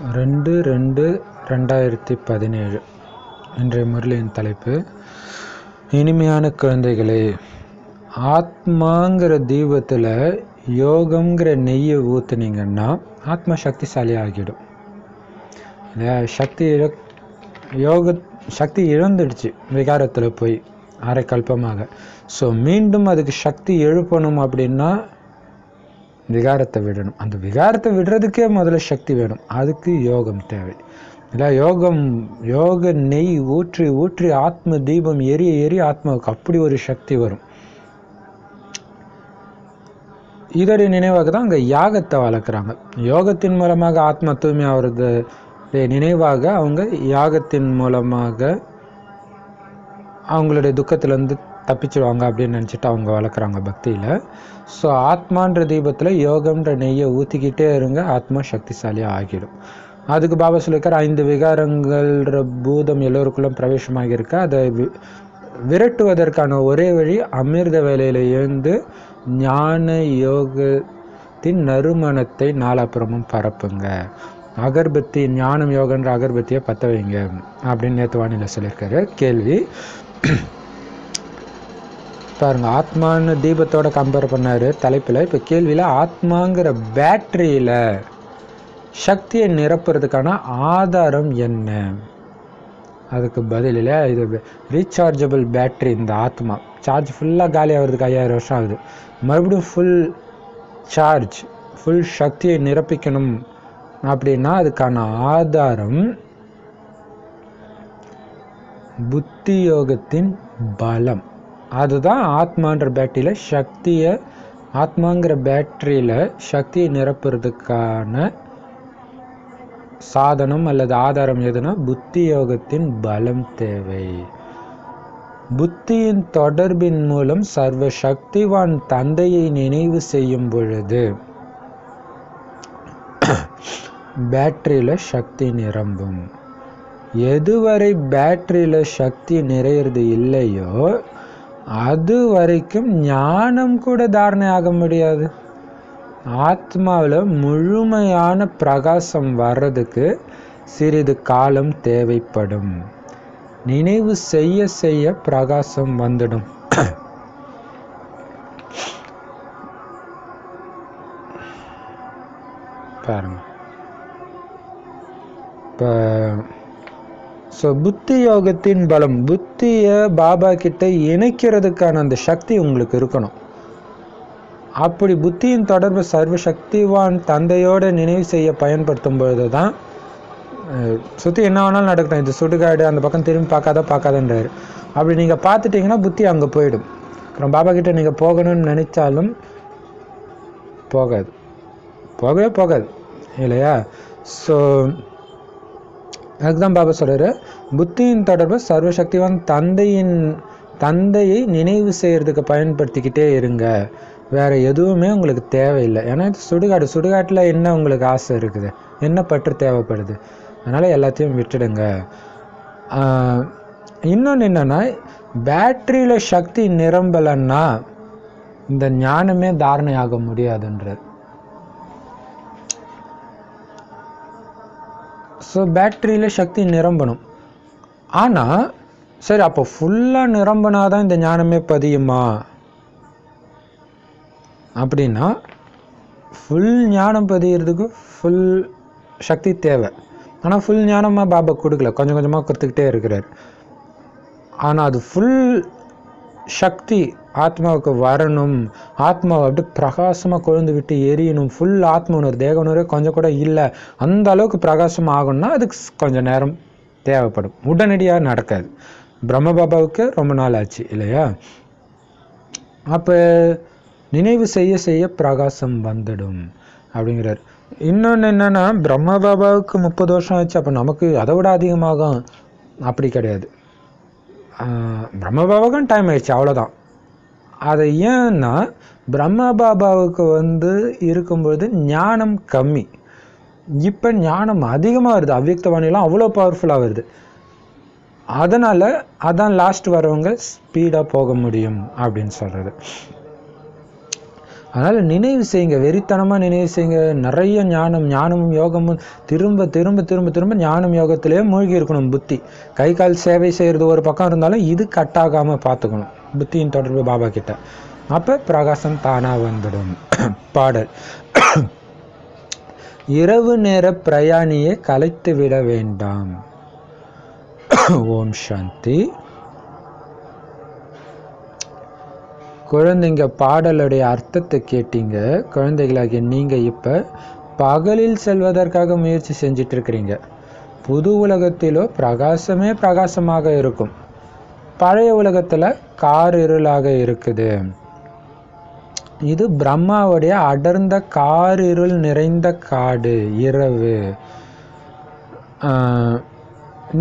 2/2/2017 இன்றைய முரளியின் தலைப்பு, இனிமையான குழந்தைகளே, ஆத்மாங்கிற தீபத்தில் யோகங்கிற நெய்யை ஊற்றுனீங்கன்னா ஆத்மா சக்திசாலி ஆகிடும். சக்தி இழந்துடுச்சு விகாரத்தில் போய் அரை கல்பமாக. ஸோ மீண்டும் அதுக்கு சக்தி எழுப்பணும் அப்படின்னா விகாரத்தை விடணும். அந்த விகாரத்தை விடுறதுக்கே முதல்ல சக்தி வேணும். அதுக்கு யோகம் தேவை. இல்லை, யோக நெய் ஊற்றி ஊற்றி ஆத்ம தீபம் எரிய எரிய ஆத்மாவுக்கு அப்படி ஒரு சக்தி வரும். இதோடைய நினைவாக தான் அங்கே யாகத்தை வளர்க்குறாங்க. யோகத்தின் மூலமாக ஆத்மா தூய்மை ஆகிறது நினைவாக அவங்க யாகத்தின் மூலமாக அவங்களுடைய துக்கத்திலேருந்து தப்பிச்சிடுவாங்க அப்படின்னு நினச்சிட்டு அவங்க வளர்க்குறாங்க பக்தியில். ஸோ ஆத்மான்ற தீபத்தில் யோகம்ன்ற நெய்யை ஊற்றிக்கிட்டே இருங்க, ஆத்மா சக்திசாலியாக ஆகிடும். அதுக்கு பாபா சொல்லியிருக்கார், 5 விகாரங்கள்ன்ற பூதம் எல்லோருக்குள்ளும் பிரவேசமாக இருக்க, அதை விரட்டுவதற்கான ஒரே வழி அமிர்த வேலையில் எழுந்து ஞான யோகத்தின் நறுமணத்தை நாலாப்புறமும் பரப்புங்க. அகர்பத்தி, ஞானம் யோகன்ற அகர்பத்தியை பற்ற வைங்க அப்படின்னு நேற்று வானிலை சொல்லியிருக்காரு. கேள்வி பாருங்க, ஆத்மான்னு தீபத்தோட கம்பேர் பண்ணாரு தலைப்பில். இப்போ கேள்வியில் ஆத்மாங்கிற பேட்டரியில் சக்தியை நிரப்புறதுக்கான ஆதாரம் என்ன? அதுக்கு பதிலில் இது ரீசார்ஜபிள் பேட்ரி. இந்த ஆத்மா சார்ஜ் ஃபுல்லாக காலி ஆகிறதுக்கு 5000 வருஷம் ஆகுது. மறுபடியும் ஃபுல் சார்ஜ், ஃபுல் சக்தியை நிரப்பிக்கணும் அப்படின்னா அதுக்கான ஆதாரம் புத்தி யோகத்தின் பலம். அதுதான் ஆத்மான்ற பேட்டரியில் ஆத்மாங்கிற பேட்டரியில் சக்தியை நிரப்புறதுக்கான சாதனம் அல்லது ஆதாரம் எதுனா புத்தி யோகத்தின் பலம் தேவை. புத்தியின் தொடர்பின் மூலம் சர்வ சக்திவான் தந்தையை நினைவு செய்யும் பொழுது பேட்டரியில் சக்தி நிரம்பும். எதுவரை பேட்டரியில் சக்தி நிறையிறது இல்லையோ அது வரைக்கும் ஞானம் கூட தாரணை ஆக முடியாது. ஆத்மாவில் முழுமையான பிரகாசம் வர்றதுக்கு சிறிது காலம் தேவைப்படும். நினைவு செய்ய செய்ய பிரகாசம் வந்துடும். பாருங்க, இப்போ புத்தி யோகத்தின் பலம், புத்தியை பாபா கிட்ட இணைக்கிறதுக்கான அந்த சக்தி உங்களுக்கு இருக்கணும். அப்படி புத்தியின் தொடர்பு சர்வ சக்திவான் தந்தையோட நினைவு செய்ய பயன்படுத்தும் பொழுது தான் சுற்றி என்ன வேணாலும் நடக்கட்டும், இது சுடுகாடு, அந்த பக்கம் திரும்பி பார்க்காதன்றாரு. அப்படி நீங்கள் பார்த்துட்டிங்கன்னா புத்தி அங்கே போயிடும். அப்புறம் பாபா கிட்ட நீங்கள் போகணும்னு நினைச்சாலும் போகவே போகாது இல்லையா? ஸோ அதுதான் பாபா சொல்கிறாரு, புத்தியின் தொடர்பு சர்வசக்திவான் தந்தையை நினைவு செய்கிறதுக்கு பயன்படுத்திக்கிட்டே இருங்க. வேறு எதுவுமே உங்களுக்கு தேவையில்லை. ஏன்னா இது சுடுகாட்டில் என்ன உங்களுக்கு ஆசை இருக்குது, என்ன பற்று தேவைப்படுது? அதனால் எல்லாத்தையும் விட்டுடுங்க. இன்னொன்று என்னென்னா, பேட்டரியில் சக்தி நிரம்பலைன்னா இந்த ஞானமே தாரணை ஆக முடியாதுன்றார். ஸோ பேட்டரியில் சக்தி நிரம்பணும். ஆனால் சரி, அப்போ ஃபுல்லாக நிரம்பினாதான் இந்த ஞானமே பதியுமா அப்படின்னா, ஃபுல் ஞானம் பதிகிறதுக்கு ஃபுல் சக்தி தேவை. ஆனால் ஃபுல் ஞானமாக பாபா கொடுக்கல, கொஞ்சம் கொஞ்சமாக கொடுத்துக்கிட்டே இருக்கிறார். ஆனால் அது ஃபுல் சக்தி ஆத்மாவுக்கு வரணும், ஆத்மாவை அப்படி பிரகாசமாக கொழுந்து விட்டு எரியணும், ஃபுல் ஆத்ம உணர்வு, தேக உணர்வு கொஞ்சம் கூட இல்லை, அந்த அளவுக்கு பிரகாசம் ஆகணும்னா அதுக்கு கொஞ்சம் நேரம் தேவைப்படும். உடனடியாக நடக்காது. பிரம்ம பாபாவுக்கு ரொம்ப நாள் ஆச்சு இல்லையா? அப்போ நினைவு செய்ய செய்ய பிரகாசம் வந்துடும் அப்படிங்கிறார். இன்னொன்று என்னென்னா, பிரம்ம பாபாவுக்கு 30 வருஷம் ஆச்சு, அப்போ நமக்கு அதை விட அதிகமாகும். அப்படி கிடையாது. பிரம்ம பாபாவுக்கும் டைம் ஆயிடுச்சு, அவ்வளோதான். அது ஏன்னா பிரம்ம பாபாவுக்கு இருக்கும்பொழுது ஞானம் கம்மி. இப்போ ஞானம் அதிகமாக வருது, அவ்வியக்தவாணிலாம் அவ்வளோ பவர்ஃபுல்லாக வருது. அதனால் லாஸ்ட் வரவங்க ஸ்பீடாக போக முடியும் அப்படின்னு சொல்கிறது. அதனால் நினைவு செய்யுங்க, வெறித்தனமாக நினைவு செய்யுங்க. நிறைய ஞானமும் யோகமும் திரும்ப திரும்ப திரும்ப திரும்ப ஞானம் யோகத்திலே மூழ்கி இருக்கணும். புத்தி கை கால் சேவை செய்கிறது ஒரு பக்கம் இருந்தாலும் இது கட்டாகாமல் பார்த்துக்கணும் புத்தியின் தொடர்பு பாபா கிட்ட. அப்போ பிரகாசம் தானாக வந்துடும். பாடல். இரவு நேர பிரயாணியை கலைத்து விட வேண்டாம். ஓம் சாந்தி. குழந்தைங்க, பாடலுடைய அர்த்தத்தை கேட்டீங்க. குழந்தைகளாகிய நீங்கள் இப்போ பகலில் செல்வதற்காக முயற்சி செஞ்சிட்டு இருக்கிறீங்க. புது உலகத்திலோ பிரகாசமே பிரகாசமாக இருக்கும், பழைய உலகத்தில் கார் இருளாக இருக்குது. இது பிரம்மாவுடைய அடர்ந்த கார் இருள் நிறைந்த காடு இரவு.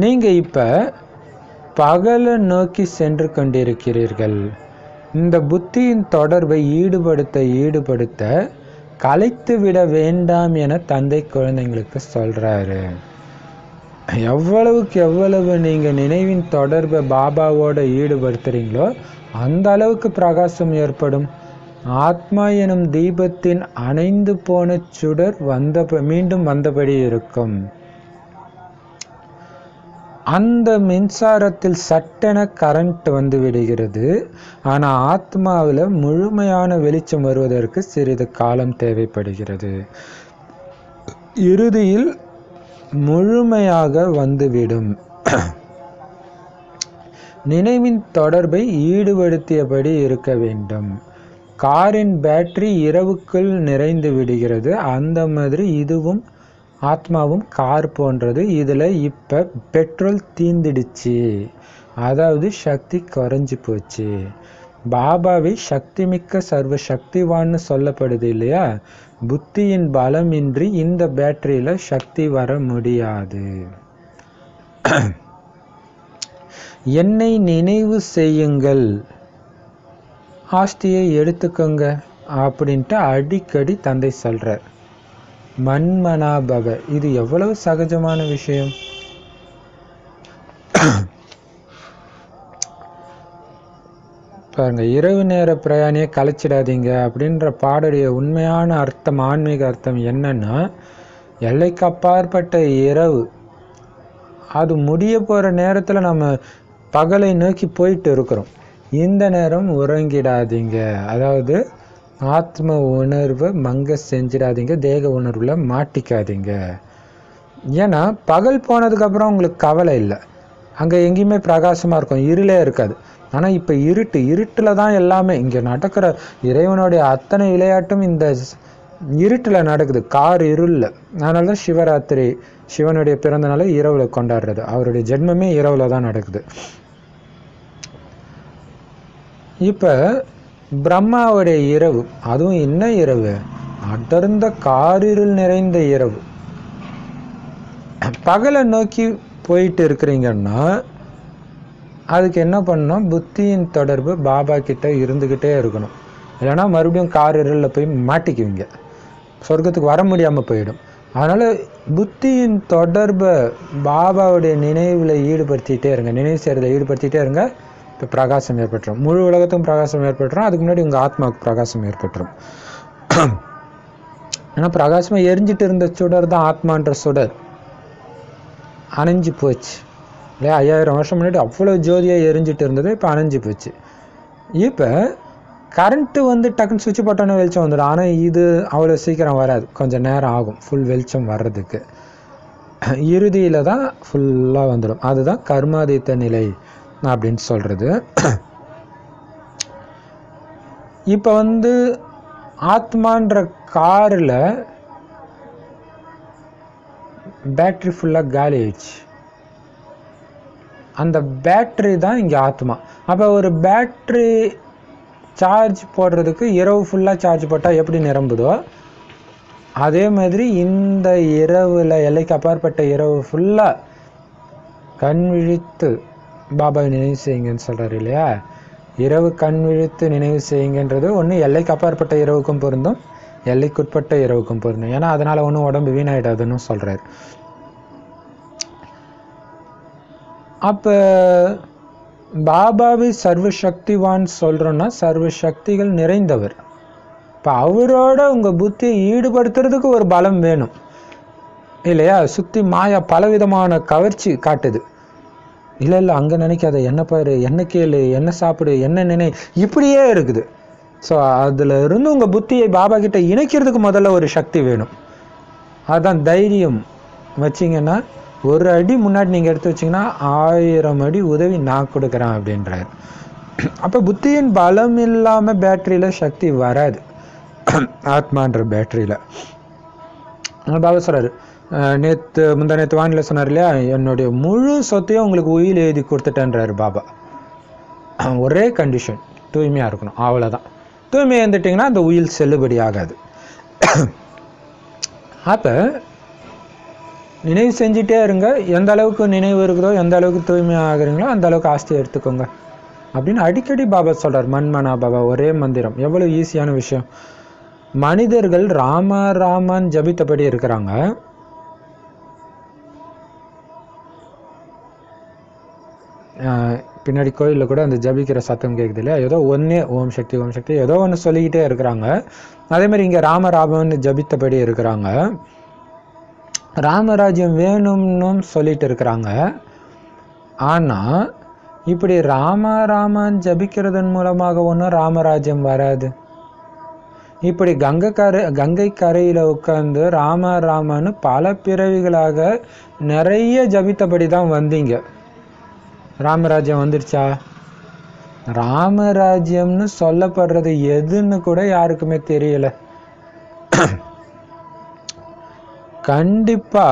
நீங்கள் இப்போ பகலை நோக்கி சென்று கொண்டிருக்கிறீர்கள். இந்த புத்தியின் தொடர்பை ஈடுபடுத்த கலைத்து விட வேண்டாம் என தந்தை குழந்தைங்களுக்கு சொல்கிறாரு. எவ்வளவுக்கு எவ்வளவு நீங்கள் நினைவின் தொடர்பை பாபாவோட ஈடுபடுத்துகிறீங்களோ அந்த அளவுக்கு பிரகாசம் ஏற்படும். ஆத்மா எனும் தீபத்தின் அணைந்து போன சுடர் மீண்டும் வந்தபடி இருக்கும். அந்த மின்சாரத்தில் சட்டென கரண்ட் வந்து விடுகிறது. ஆனால் ஆத்மாவில் முழுமையான வெளிச்சம் வருவதற்கு சிறிது காலம் தேவைப்படுகிறது. இறுதியில் முழுமையாக வந்துவிடும். நினைவின் தொடர்பை ஈடுபடுத்தியபடி இருக்க வேண்டும். காரின் பேட்டரி இரவுக்குள் நிறைந்து விடுகிறது. அந்த மாதிரி இதுவும் ஆத்மாவும் கார் போன்றது. இதில் இப்போ பெட்ரோல் தீந்துடுச்சு, அதாவது சக்தி குறைஞ்சி போச்சு. பாபாவை சக்தி மிக்க சர்வ சக்திவான்னு சொல்லப்படுது இல்லையா? புத்தியின் பலமின்றி இந்த பேட்டரியில் சக்தி வர முடியாது. என்னை நினைவு செய்யுங்கள், ஆஸ்தியை எடுத்துக்கோங்க அப்படின்ட்டு அடிக்கடி தந்தை சொல்கிறார். மன்மனாபவ, இது எவ்வளவு சகஜமான விஷயம். பாருங்க, இரவு நேர பிரயாணியை கலைச்சிடாதீங்க அப்படின்ற பாடலுடைய உண்மையான அர்த்தம், ஆன்மீக அர்த்தம் என்னன்னா, எல்லைக்கு அப்பாற்பட்ட இரவு அது முடிய போகிற நேரத்தில் நம்ம பகலை நோக்கி போயிட்டு இருக்கிறோம். இந்த நேரம் உறங்கிடாதீங்க, அதாவது ஆத்ம உணர்வை மங்க செஞ்சிடாதீங்க, தேக உணர்வில் மாட்டிக்காதீங்க. ஏன்னா பகல் போனதுக்கப்புறம் உங்களுக்கு கவலை இல்லை, அங்கே எங்கேயுமே பிரகாசமாக இருக்கும், இருளே இருக்காது. ஆனால் இப்போ இருட்டில் தான் எல்லாமே இங்கே நடக்கிற இறைவனுடைய அத்தனை விளையாட்டும் இந்த இருட்டில் நடக்குது, கார் இருளில். அதனால தான் சிவராத்திரி, சிவனுடைய பிறந்த நாளை இரவில் கொண்டாடுறது. அவருடைய ஜென்மமே இரவில் தான் நடக்குது. இப்போ பிரம்மாவுடைய இரவு, அதுவும் என்ன இரவு? அடர்ந்த காரிருள் நிறைந்த இரவு. பகலை நோக்கி போயிட்டு இருக்கிறீங்கன்னா அதுக்கு என்ன பண்ணணும்? புத்தியின் தொடர்பு பாபா கிட்ட இருந்துக்கிட்டே இருக்கணும். இல்லைன்னா மறுபடியும் காரிருளில் போய் மாட்டிக்குவீங்க, சொர்க்கத்துக்கு வர முடியாமல் போயிடும். அதனால் புத்தியின் தொடர்பை பாபாவுடைய நினைவில் ஈடுபடுத்திகிட்டே இருங்க, நினைவு செய்கிறத ஈடுபடுத்திகிட்டே இருங்க. இப்போ பிரகாசம் ஏற்பட்டுரும், முழு உலகத்துக்கும் பிரகாசம் ஏற்பட்டுரும். அதுக்கு முன்னாடி உங்கள் ஆத்மாவுக்கு பிரகாசம் ஏற்பட்டுரும். ஏன்னா பிரகாசமாக எரிஞ்சிட்டு இருந்த சுடர் தான் ஆத்மான்ற சுடர் அணைஞ்சு போச்சு இல்லையா? 5000 வருஷம் முன்னாடி அவ்வளோ ஜோதியாக எரிஞ்சிட்டு இருந்தது, இப்போ அணைஞ்சு போச்சு. இப்போ கரண்ட்டு வந்து டக்குன்னு சுவிட்ச் போட்டோன்னே வெளிச்சம் வந்துடும். ஆனால் இது அவ்வளோ சீக்கிரம் வராது, கொஞ்சம் நேரம் ஆகும் ஃபுல் வெளிச்சம் வர்றதுக்கு. இறுதியில் தான் ஃபுல்லாக வந்துடும். அதுதான் கர்மாதீத்த நிலை அப்படின்னு சொல்கிறது. இப்போ வந்து ஆத்மான்ற காரில் பேட்ரி ஃபுல்லாக காலி ஆயிடுச்சு. அந்த பேட்ரி தான் இங்கே ஆத்மா. அப்போ ஒரு பேட்ரி சார்ஜ் போடுறதுக்கு இரவு ஃபுல்லாக சார்ஜ் போட்டால் எப்படி நிரம்புதோ, அதே மாதிரி இந்த இரவில், எல்லைக்கு அப்பாற்பட்ட இரவு ஃபுல்லாக கண் விழித்து பாபாவை நினைவு செய்யுங்கன்னு சொல்கிறார் இல்லையா? இரவு கண் விழித்து நினைவு செய்யுங்கன்றது ஒன்று எல்லைக்கு அப்பாற்பட்ட இரவுக்கும் பொருந்தும், எல்லைக்குட்பட்ட இரவுக்கும் பொருந்தும். ஏன்னா அதனால் ஒன்றும் உடம்பு வீணாயிடாதுன்னு சொல்கிறார். அப்போ பாபாவை சர்வசக்திவான் சொல்கிறோன்னா சர்வ சக்திகள் நிறைந்தவர். இப்போ அவரோட உங்கள் புத்தியை ஈடுபடுத்துறதுக்கு ஒரு பலம் வேணும் இல்லையா? சுற்றி மாயா பலவிதமான கவர்ச்சி காட்டுது. இல்லை அங்கே நினைக்காத, என்ன பாரு, என்ன கேளு, என்ன சாப்பிடு, என்ன நினை, இப்படியே இருக்குது. ஸோ அதில் இருந்து உங்கள் புத்தியை பாபா கிட்ட இணைக்கிறதுக்கு முதல்ல ஒரு சக்தி வேணும். அதுதான் தைரியம் வச்சிங்கன்னா, ஒரு அடி முன்னாடி நீங்கள் எடுத்து வச்சிங்கன்னா 1000 அடி உதவி நான் கொடுக்குறேன் அப்படின்றாரு. அப்போ புத்தியின் பலம் இல்லாமல் பேட்டரியில் சக்தி வராது. ஆத்மான்ற பேட்டரியில் பாபா சொல்கிறாரு, முந்தானேத்து வானிலை சொன்னார் இல்லையா, என்னுடைய முழு சொத்தையும் உங்களுக்கு உயில் எழுதி கொடுத்துட்டேன்றாரு பாபா. ஒரே கண்டிஷன், தூய்மையாக இருக்கணும், அவ்வளோதான். தூய்மையாக இருந்துட்டிங்கன்னா அந்த உயில் செல்லுபடி ஆகாது. அப்போ நினைவு செஞ்சிட்டே இருங்க. எந்த அளவுக்கு நினைவு இருக்குதோ, எந்த அளவுக்கு தூய்மையாக ஆகுறீங்களோ அந்த அளவுக்கு ஆஸ்தியை எடுத்துக்கோங்க அப்படின்னு அடிக்கடி பாபா சொல்கிறார். மன்மனா பாபா ஒரே மந்திரம். எவ்வளோ ஈஸியான விஷயம். மனிதர்கள் ராமா ராமான் ஜபித்தபடி இருக்கிறாங்க. பின்னாடி கோயிலில் கூட அந்த ஜபிக்கிற சத்தம் கேட்குது இல்லையா, ஏதோ ஒன்றே ஓம் சக்தி ஓம் சக்தி ஏதோ ஒன்று சொல்லிக்கிட்டே இருக்கிறாங்க. அதேமாதிரி இங்கே ராமராமன் ஜபித்தபடி இருக்கிறாங்க. ராமராஜ்யம் வேணும்னு சொல்லிட்டு இருக்கிறாங்க. ஆனால் இப்படி ராமன் ஜபிக்கிறதன் மூலமாக ஒன்றும் ராமராஜ்யம் வராது. இப்படி கங்கை கரையில் உட்காந்து ராமன்னு பல பிறவிகளாக நிறைய ஜபித்தபடி தான் வந்தீங்க. ராமராஜ்யம் வந்துடுச்சா? ராமராஜ்யம்னு சொல்லப்படுறது எதுன்னு கூட யாருக்குமே தெரியல. கண்டிப்பா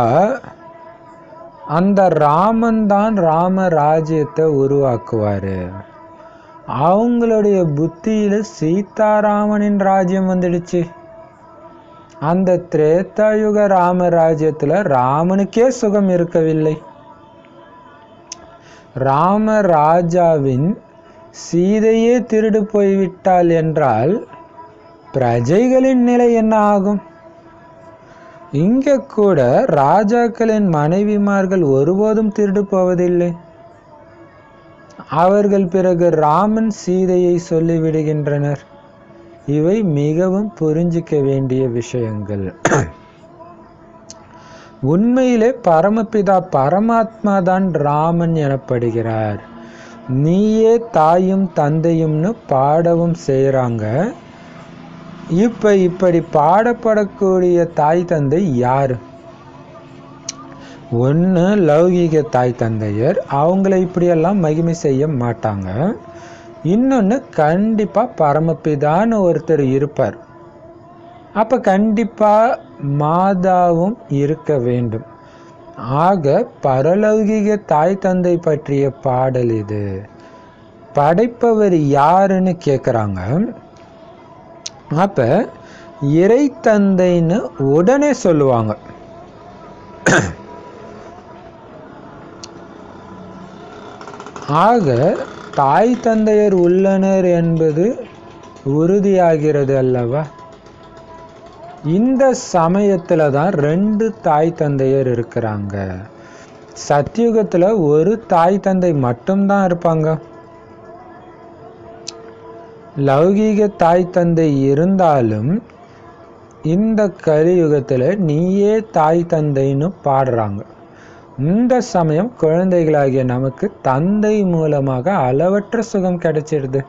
அந்த ராமன் தான் ராமராஜ்யத்தை உருவாக்குவாரு. அவங்களுடைய புத்தியில சீதாராமனின் ராஜ்யம் வந்துடுச்சு. அந்த திரேதாயுக ராமராஜ்யத்துல ராமனுக்கே சுகம் இருக்கவில்லை. ராமராஜாவின் சீதையே திருடு போய்விட்டாள் என்றால் பிரஜைகளின் நிலை என்ன ஆகும்? இங்க கூட ராஜாக்களின் மனைவிமார்கள் ஒருபோதும் திருடு போவதில்லை. அவர்கள் பிறகு ராமன் சீதையை சொல்லிவிடுகின்றனர். இவை மிகவும் புரிஞ்சிக்க வேண்டிய விஷயங்கள். உண்மையிலே பரமபிதா பரமாத்மா தான் ராமன் எனப்படுகிறார். நீயே தாயும் தந்தையும்னு பாடவும் செய்கிறாங்க. இப்படி பாடப்படக்கூடிய தாய் தந்தை யாரு? ஒன்று லௌகீக தாய் தந்தையர், அவங்கள இப்படியெல்லாம் மகிமை செய்ய மாட்டாங்க. இன்னொன்று கண்டிப்பாக பரமபிதான்னு ஒருத்தர் இருப்பார். அப்போ கண்டிப்பாக மாதாவும் இருக்க வேண்டும். ஆக பரலௌகிக தாய் தந்தை பற்றிய பாடல் இது. படைப்பவர் யாருன்னு கேட்குறாங்க. அப்போ இறை தந்தைன்னு உடனே சொல்லுவாங்க. ஆக தாய் தந்தையர் உள்ளனர் என்பது உறுதியாகிறது அல்லவா? இந்த சமயத்தில் தான் 2 தாய் தந்தையர் இருக்கிறாங்க. சத்யுகத்தில் ஒரு தாய் தந்தை மட்டும்தான் இருப்பாங்க. லௌகீக தாய் தந்தை இருந்தாலும் இந்த கலியுகத்தில் நீயே தாய் தந்தைன்னு பாடுறாங்க. இந்த சமயம் குழந்தைகளாகிய நமக்கு தந்தை மூலமாக அளவற்ற சுகம் கிடைச்சிடுது.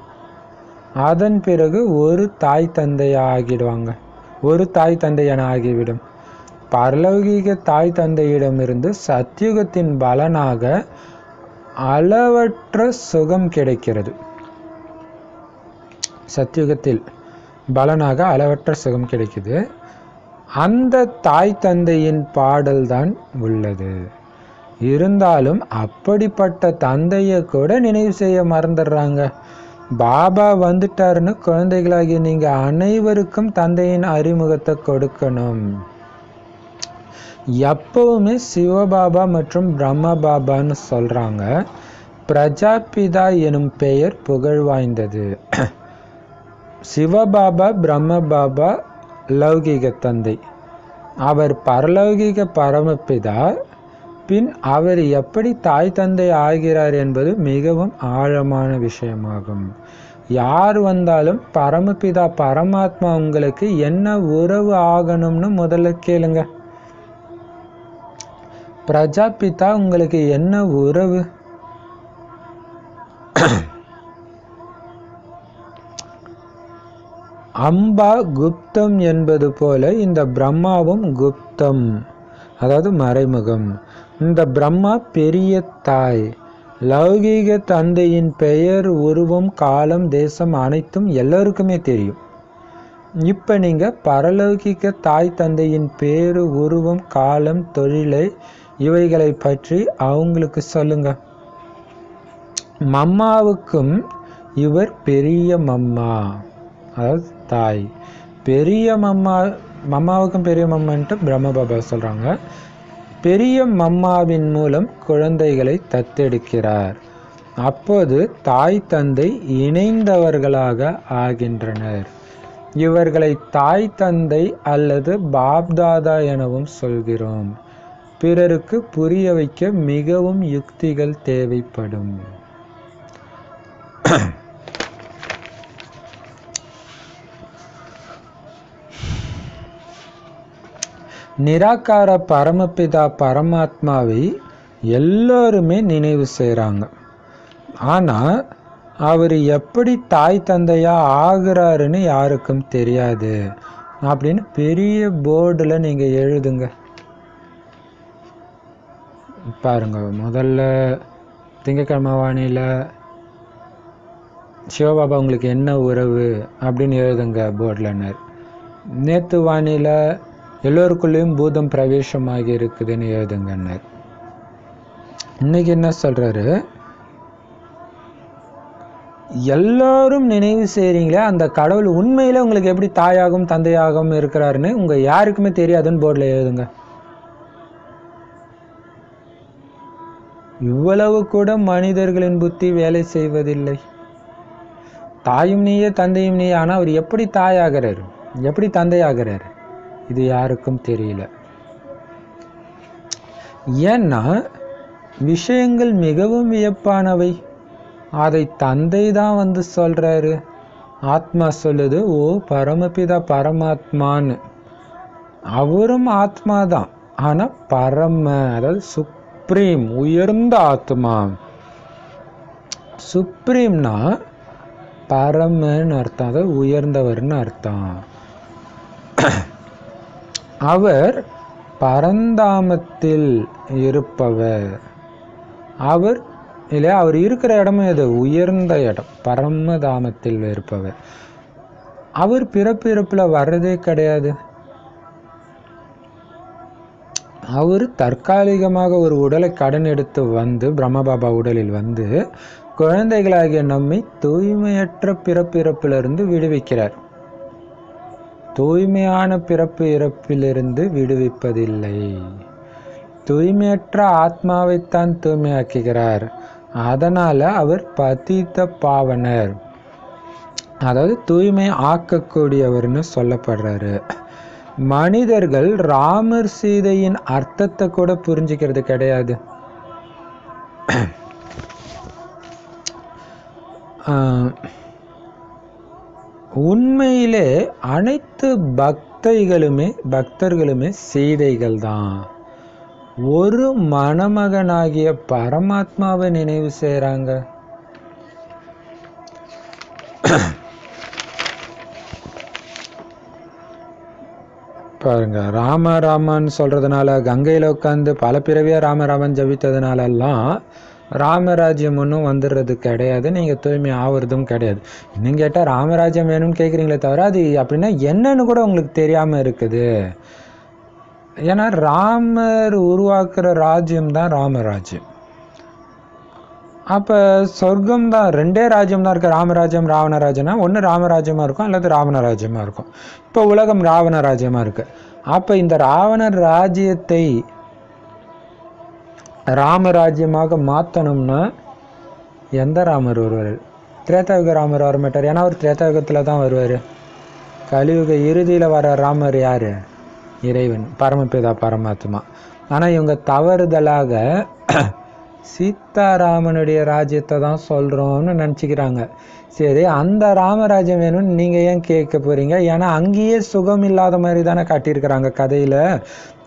அதன் பிறகு ஒரு தாய் தந்தையாகிடுவாங்க, ஒரு தாய் தந்தையன ஆகிவிடும். பரலௌகீக தாய் தந்தையிடமிருந்து சத்யுகத்தின் பலனாக அளவற்ற சுகம் கிடைக்கிறது. சத்யுகத்தில் பலனாக அளவற்ற சுகம் கிடைக்குது. அந்த தாய் தந்தையின் பாடல் தான் உள்ளது. இருந்தாலும் அப்படிப்பட்ட தந்தையை கூட நினைவு செய்ய மறந்துடுறாங்க. பாபா வந்துட்டாருன்னு குழந்தைகளாகிய நீங்கள் அனைவருக்கும் தந்தையின் அறிமுகத்தை கொடுக்கணும். எப்பவுமே சிவபாபா மற்றும் பிரம்ம பாபான்னு சொல்கிறாங்க. பிரஜாபிதா எனும் பெயர் புகழ் வாய்ந்தது. சிவபாபா பிரம்ம பாபா லௌகீக தந்தை, அவர் பரலௌகீக பரமபிதா. பின் அவர் எப்படி தாய் தந்தை ஆகிறார் என்பது மிகவும் ஆழமான விஷயமாகும். யார் வந்தாலும் பரமபிதா பரமாத்மா உங்களுக்கு என்ன உறவு ஆகணும்னு முதல்ல கேளுங்க. பிரஜாபிதா உங்களுக்கு என்ன உறவு? அம்பா குப்தம் என்பது போல இந்த பிரம்மாவும் குப்தம், அதாவது மறைமுகம். இந்த பிரம்மா பெரிய தாய். லௌகீக தந்தையின் பெயர், உருவம், காலம், தேசம் அனைத்தும் எல்லோருக்குமே தெரியும். இப்போ நீங்கள் பரலௌகிக தாய் தந்தையின் பேரு, உருவம், காலம், தொழிலை இவைகளை பற்றி அவங்களுக்கு சொல்லுங்க. மம்மாவுக்கும் இவர் பெரிய மம்மா, அதாவது தாய். பெரிய மம்மாவுக்கும் பெரிய மம்மான்ட்டு பிரம்ம பாபா சொல்கிறாங்க. பெரிய மம்மாவின் மூலம் குழந்தைகளை தத்தெடுக்கிறார். அப்போது தாய் தந்தை இணைந்தவர்களாக ஆகின்றனர். இவர்களை தாய் தந்தை அல்லது பாப்தாதா எனவும் சொல்கிறோம். பிறருக்கு புரிய வைக்க மிகவும் யுக்திகள் தேவைப்படும். நிராகார பரமபிதா பரமாத்மாவை எல்லோருமே நினைவு செய்கிறாங்க. ஆனால் அவர் எப்படி தாய் தந்தையா ஆகிறாருன்னு யாருக்கும் தெரியாது அப்படின்னு பெரிய போர்டில் நீங்கள் எழுதுங்க. பாருங்க, முதல்ல திங்கக்கிழமை வாணியில் சிவபாபா உங்களுக்கு என்ன உறவு அப்படின்னு எழுதுங்க போர்டில். நேற்று வாணியில் எல்லோருக்குள்ளேயும் பூதம் பிரவேசமாகி இருக்குதுன்னு எழுதுங்கன்னார். இன்னைக்கு என்ன சொல்றாரு? எல்லாரும் நினைவு செய்றீங்களே அந்த கடவுள் உண்மையில உங்களுக்கு எப்படி தாயாகவும் தந்தையாகவும் இருக்கிறாருன்னு உங்க யாருக்குமே தெரியாதுன்னு போர்டில் எழுதுங்க. இவ்வளவு கூட மனிதர்களின் புத்தி வேலை செய்வதில்லை. தாயும் நீயே தந்தையும் நீயே. ஆனால் அவர் எப்படி தாயாகிறாரு, எப்படி தந்தையாகிறாரு, இது யாருக்கும் தெரியல. ஏன்னா விஷயங்கள் மிகவும் வியப்பானவை. அதை தந்தை தான் வந்து சொல்றாரு. ஆத்மா சொல்லுது, ஓ பரமபிதா பரமாத்மான்னு. அவரும் ஆத்மா தான், ஆனா பரம, அதாவது சுப்ரீம், உயர்ந்த ஆத்மா. சுப்ரீம்னா பரமன்னு அர்த்தம், அதாவது உயர்ந்தவர்னு அர்த்தம். அவர் பரந்தாமத்தில் இருப்பவர். அவர் இல்லையா, அவர் இருக்கிற இடமும் எது? உயர்ந்த இடம், பரமதாமத்தில் இருப்பவர். அவர் பிறப்பிறப்பில் வர்றதே கிடையாது. அவர் தற்காலிகமாக ஒரு உடலை கடன் எடுத்து வந்து பிரம்மபாபா உடலில் வந்து குழந்தைகளாகிய நம்மை தூய்மையற்ற பிறப்பிறப்பிலிருந்து விடுவிக்கிறார். தூய்மையான பிறப்பு இறப்பிலிருந்து விடுவிப்பதில்லை. தூய்மையற்ற ஆத்மாவைத்தான் தூய்மையாக்குகிறார். அதனால அவர் பதித்த பாவனர், அதாவது தூய்மை ஆக்கக்கூடியவர்னு சொல்லப்படுறாரு. மனிதர்கள் ராமர் சீதையின் அர்த்தத்தை கூட புரிஞ்சுக்கிறது கிடையாது. உண்மையிலே அனைத்து பக்தர்களுமே சீதைகள் தான். ஒரு மணமகனாகிய பரமாத்மாவை நினைவு செய்றாங்க. பாருங்க, ராமராமன் சொல்றதுனால, கங்கையில உட்காந்து பல பிறவியா ராமராமன் ஜபித்ததுனால எல்லாம் ராமராஜ்யம் ஒன்றும் வந்துடுறது கிடையாது. நீங்கள் தூய்மை ஆவறதும் கிடையாது. இன்னும் கேட்டால் ராமராஜ்யம் வேணும்னு கேட்குறீங்களே தவிர அது அப்படின்னா என்னன்னு கூட உங்களுக்கு தெரியாமல் இருக்குது. ஏன்னா ராமர் உருவாக்குற ராஜ்யம் தான் ராமராஜ்யம். அப்போ சொர்க்கம் தான், ரெண்டே ராஜ்யம் தான் இருக்குது, ராமராஜ்யம் ராவணராஜ்யம்னா. ஒன்று ராமராஜ்யமாக இருக்கும் அல்லது ராவணராஜ்யமாக இருக்கும். இப்போ உலகம் ராவண ராஜ்யமாக இருக்குது. அப்போ இந்த ராவண ராஜ்யத்தை ராமராஜ்யமாக மாற்றணும்னா எந்த ராமர் வருவார்? திரேதாயுக ராமர் வர மாட்டார். ஏன்னா அவர் திரேதாயுகத்தில் தான் வருவார். கலியுக இறுதியில் வர ராமர் யார்? இறைவன், பரமபிதா பரமாத்மா. ஆனால் இவங்க தவறுதலாக சீதாராமனுடைய ராஜ்யத்தை தான் சொல்கிறோம்னு நினச்சிக்கிறாங்க. சரி, அந்த ராமராஜ்யம் வேணும்னு நீங்கள் ஏன் கேட்க போகிறீங்க? ஏன்னா அங்கேயே சுகம் இல்லாத மாதிரி தானே காட்டியிருக்கிறாங்க கதையில்.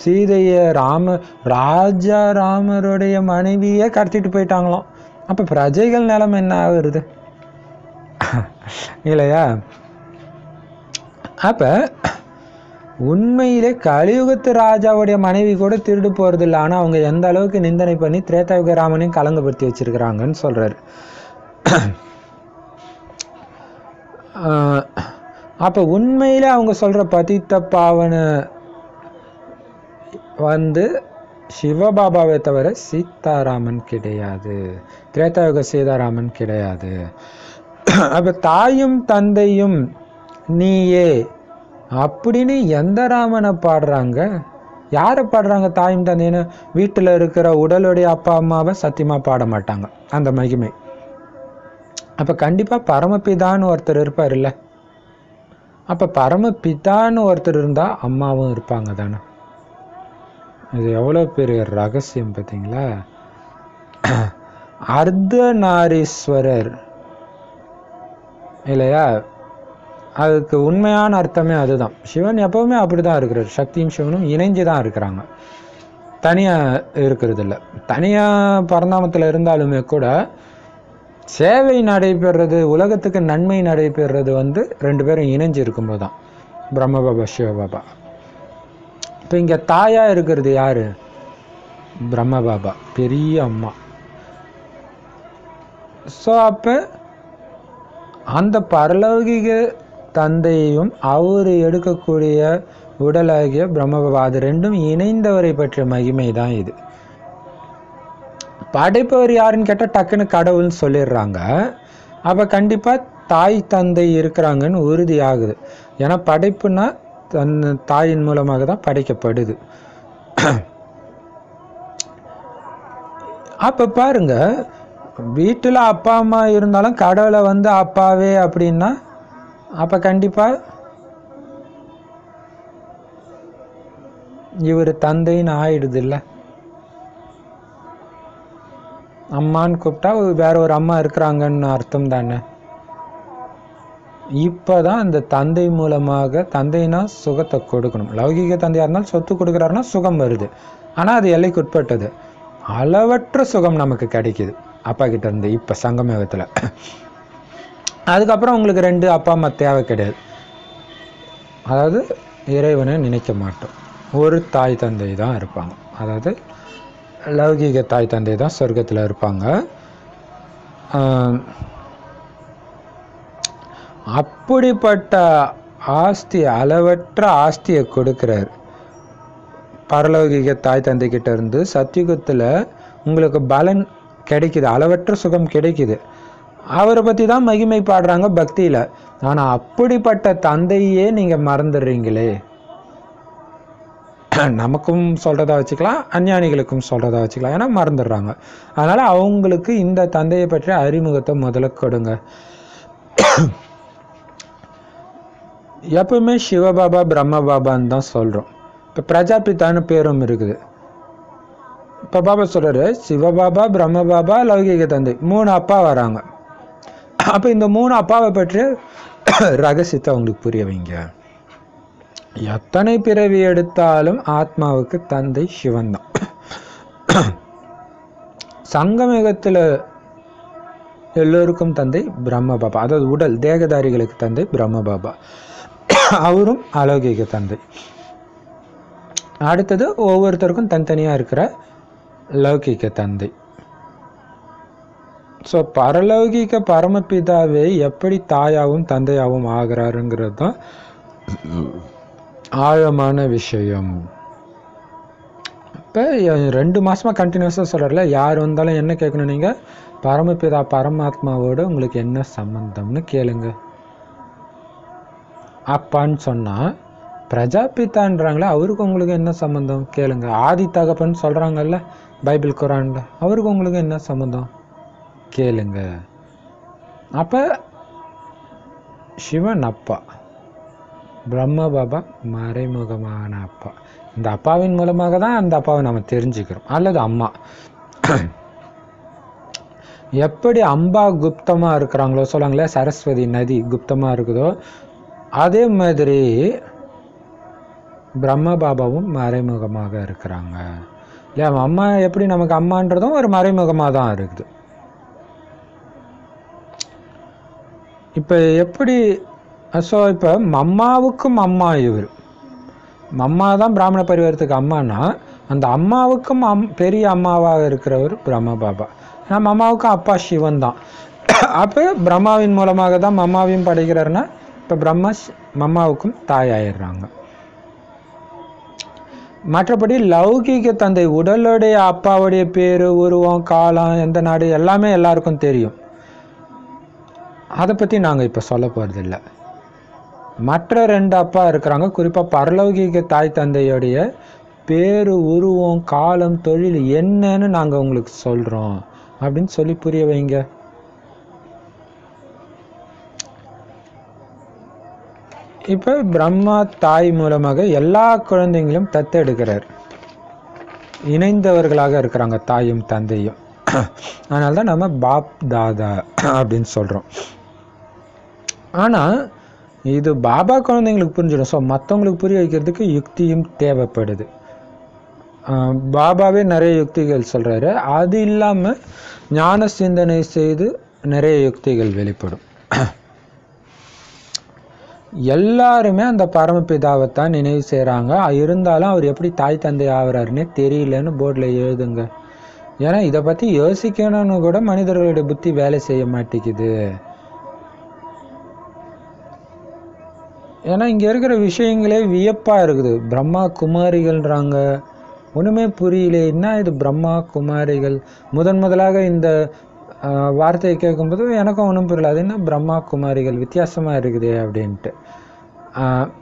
சீதையை ராஜா ராமருடைய மனைவியே கடத்திட்டு போயிட்டாங்களாம். அப்போ பிரஜைகள் நிலைமை என்ன ஆகுறது இல்லையா? அப்போ உண்மையிலே கலியுகத்து ராஜாவுடைய மனைவி கூட திருடு போகிறது இல்லை. ஆனால் அவங்க எந்த அளவுக்கு நிந்தனை பண்ணி திரேதாயுக ராமனையும் கலங்கப்படுத்தி வச்சிருக்கிறாங்கன்னு சொல்கிறாரு. அப்போ உண்மையிலே அவங்க சொல்கிற பதித்த பாவனை சிவபாபாவை தவிர சீதாராமன் கிடையாது, திரேதாயுக சீதாராமன் கிடையாது. அப்போ தாயும் தந்தையும் நீயே அப்படின்னு எந்த ராமனை பாடுறாங்க? யாரை பாடுறாங்க தாயும் தந்தைன்னு? வீட்டில் இருக்கிற உடலுடைய அப்பா அம்மாவை சத்தியமாக பாட மாட்டாங்க அந்த மகிமை. அப்போ கண்டிப்பாக பரமபிதான்னு ஒருத்தர் இருப்பார் இல்லை? அப்போ பரமபிதான்னு ஒருத்தர் இருந்தால் அம்மாவும் இருப்பாங்க தானே? இது எவ்வளோ பெரிய ரகசியம் பார்த்தீங்களா? அர்த்தநாரீஸ்வரர் இல்லையா? அதுக்கு உண்மையான அர்த்தமே அதுதான். சிவன் எப்பவுமே அப்படி தான் இருக்கிறார். சக்தியும் சிவனும் இணைஞ்சு தான் இருக்கிறாங்க, தனியாக இருக்கிறது இல்லை. தனியாக பரந்தாமத்தில் இருந்தாலுமே கூட சேவை நடைபெறது, உலகத்துக்கு நன்மை நடைபெறது ரெண்டு பேரும் இணைஞ்சு இருக்கும்போது தான். பிரம்மபாபா சிவபாபா. இப்போ இங்கே தாயாக இருக்கிறது யார்? பிரம்மபாபா, பெரிய அம்மா. ஸோ அப்போ அந்த பரலௌகிக தந்தையையும் அவர் எடுக்கக்கூடிய உடலாகிய பிரம்மபாபா, அது ரெண்டும் இணைந்தவரை பற்றிய மகிமை தான் இது. படைப்பவர் யாருன்னு கேட்டால் டக்குன்னு கடவுள்னு சொல்லிடுறாங்க. அப்போ கண்டிப்பாக தாய் தந்தை இருக்கிறாங்கன்னு உறுதி ஆகுது. ஏன்னா படைப்புனா தாயின் மூலமாக தான் படைக்கப்படுது. அப்போ பாருங்க, வீட்டில் அப்பா அம்மா இருந்தாலும் கடவுளை அப்பாவே அப்படின்னா அப்போ கண்டிப்பாக இவர் தந்தைன்னு ஆயிடுது இல்லை? அம்மான்னு கூப்பிட்டா வேற ஒரு அம்மா இருக்கிறாங்கன்னு அர்த்தம் தானே? இப்போதான் அந்த தந்தை மூலமாக, தந்தைனா சுகத்தை கொடுக்கணும். லௌகிக தந்தையாக இருந்தாலும் சொத்து கொடுக்குறாருன்னா சுகம் வருது. ஆனால் அது எல்லைக்கு உட்பட்டது. அளவற்ற சுகம் நமக்கு கிடைக்குது அப்பா கிட்ட இருந்து இப்போ சங்கமயுகத்தில். அதுக்கப்புறம் உங்களுக்கு ரெண்டு அப்பா அம்மா தேவை கிடையாது. அதாவது இறைவனை நினைக்க மாட்டோம். ஒரு தாய் தந்தை தான் இருப்பாங்க. அதாவது லௌகிக தாய் தந்தை தான் சொர்க்கத்தில் இருப்பாங்க. அப்படிப்பட்ட ஆஸ்தி, அளவற்ற ஆஸ்தியை கொடுக்கிறார். பரலௌகிக தாய் தந்தை கிட்ட இருந்து சத்தியுகத்தில் உங்களுக்கு பலன் கிடைக்குது, அளவற்ற சுகம் கிடைக்குது. அவரை பற்றி தான் மகிமை பாடுறாங்க பக்தியில். ஆனால் அப்படிப்பட்ட தந்தையே நீங்கள் மறந்துடுறீங்களே. நமக்கும் சொல்கிறதா வச்சுக்கலாம், அஞ்ஞானிகளுக்கும் சொல்கிறதா வச்சுக்கலாம். ஏன்னா மறந்துடுறாங்க. அதனால் அவங்களுக்கு இந்த தந்தையை பற்றிய அறிமுகத்தை முதல்ல கொடுங்க. எப்பவுமே சிவபாபா பிரம்ம பாபான்னு தான் சொல்கிறோம். இப்போ பிரஜாபிதான்னு பேரும் இருக்குது. இப்போ பாபா சொல்கிறாரு, சிவபாபா, பிரம்ம பாபா, லௌகிக தந்தை, 3 அப்பா வராங்க. அப்போ இந்த 3 அப்பாவை பற்றிய ரகசியத்தை அவங்களுக்கு புரிய வைங்க. எத்தனை பிறவி எடுத்தாலும் ஆத்மாவுக்கு தந்தை சிவன் தான். சங்கமயுகத்தில் எல்லோருக்கும் தந்தை பிரம்ம பாபா, அதாவது உடல் தேகதாரிகளுக்கு தந்தை பிரம்ம பாபா, அவரும் அலௌகிக தந்தை. அடுத்தது ஒவ்வொருத்தருக்கும் தனித்தனியாக இருக்கிற லௌகிக தந்தை. ஸோ பரலௌகிக பரமபிதாவே எப்படி தாயாகவும் தந்தையாகவும் ஆகிறாருங்கிறது தான் ஆழமான விஷயம். இப்போ 2 மாதமாக கண்டினியூஸாக சொல்கிறல, யார் வந்தாலும் என்ன கேட்கணும்? நீங்கள் பரமபிதா பரமாத்மாவோடு உங்களுக்கு என்ன சம்பந்தம்னு கேளுங்க. அப்பான்னு சொன்னால் பிரஜாபிதான்றாங்களே, அவருக்கு உங்களுக்கு என்ன சம்மந்தம் கேளுங்க. ஆதி தகப்பன்னு சொல்கிறாங்கல்ல பைபிள் குரானில், அவருக்கு உங்களுக்கு என்ன சம்மந்தம் கேளுங்க. அப்போ சிவன் அப்பா, பிரம்ம பாபா மறைமுகமான அப்பா. இந்த அப்பாவின் மூலமாக தான் அந்த அப்பாவை நம்ம தெரிஞ்சுக்கிறோம், அல்லது அம்மா. எப்படி அம்பா குப்தமாக இருக்கிறாங்களோ, சொல்லுவாங்களே சரஸ்வதி நதி குப்தமாக இருக்குதோ, அதே மாதிரி பிரம்ம பாபாவும் மறைமுகமாக இருக்கிறாங்க இல்லையா? அம்மா எப்படி நமக்கு அம்மான்றதும் ஒரு மறைமுகமாக தான் இருக்குது. இப்போ எப்படி இப்போ அம்மாவுக்கும் அம்மா இவர், அம்மா தான் பிராமண பரிவாரத்துக்கு அம்மானா, அந்த அம்மாவுக்கும் பெரிய அம்மாவாக இருக்கிறவர் பிரம்ம பாபா. நம்ம அம்மாவுக்கும் அப்பா சிவன் தான். அப்போ பிரம்மாவின் மூலமாக தான் அம்மாவையும் படைக்கிறாருன்னா, இப்போ அம்மாவுக்கும் தாயாயிடுறாங்க. மற்றபடி லௌகீக தந்தை உடலுடைய அப்பாவுடைய பேரு, உருவம், காலம், எந்த நாடு எல்லாமே எல்லாருக்கும் தெரியும். அதை பற்றி நாங்கள் இப்போ சொல்ல போகிறதில்ல. மற்ற 2 அப்பா இருக்கிறாங்க, குறிப்பாக பரலௌகீக தாய் தந்தையுடைய பேரு, உருவம், காலம், தொழில் என்னன்னு நாங்கள் உங்களுக்கு சொல்கிறோம் அப்படின்னு சொல்லி புரிய வைங்க. இப்போ பிரம்மா தாய் மூலமாக எல்லா குழந்தைங்களும் தத்தெடுக்கிறார். இணைந்தவர்களாக இருக்கிறாங்க தாயும் தந்தையும். அதனால தான் நம்ம பாப் தாதா அப்படின்னு சொல்கிறோம். ஆனால் இது பாபா குழந்தைங்களுக்கு புரிஞ்சிடும். ஸோ மற்றவங்களுக்கு புரிய வைக்கிறதுக்கு யுக்தியும் தேவைப்படுது. பாபாவே நிறைய யுக்திகள் சொல்கிறாரு. அது இல்லாமல் ஞான சிந்தனை செய்து நிறைய யுக்திகள் வெளிப்படும். எல்லாருமே அந்த பரமபிதாவைத்தான் நினைவு செய்கிறாங்க. இருந்தாலும் அவர் எப்படி தாய் தந்தை ஆகிறாருன்னே தெரியலன்னு போர்டில் எழுதுங்க. ஏன்னா இதை பற்றி யோசிக்கணும்னு கூட மனிதர்களுடைய புத்தி வேலை செய்ய மாட்டேங்குது. ஏன்னா இங்கே இருக்கிற விஷயங்களே வியப்பாக இருக்குது. பிரம்மா குமாரிகள்ன்றாங்க, ஒன்றுமே புரியல. என்ன இது பிரம்மா குமாரிகள்? முதலாக இந்த வார்த்தையை கேட்கும்போது எனக்கும் ஒன்றும் புரியல. அது என்ன பிரம்மா குமாரிகள், வித்தியாசமாக இருக்குது அப்படின்ட்டு.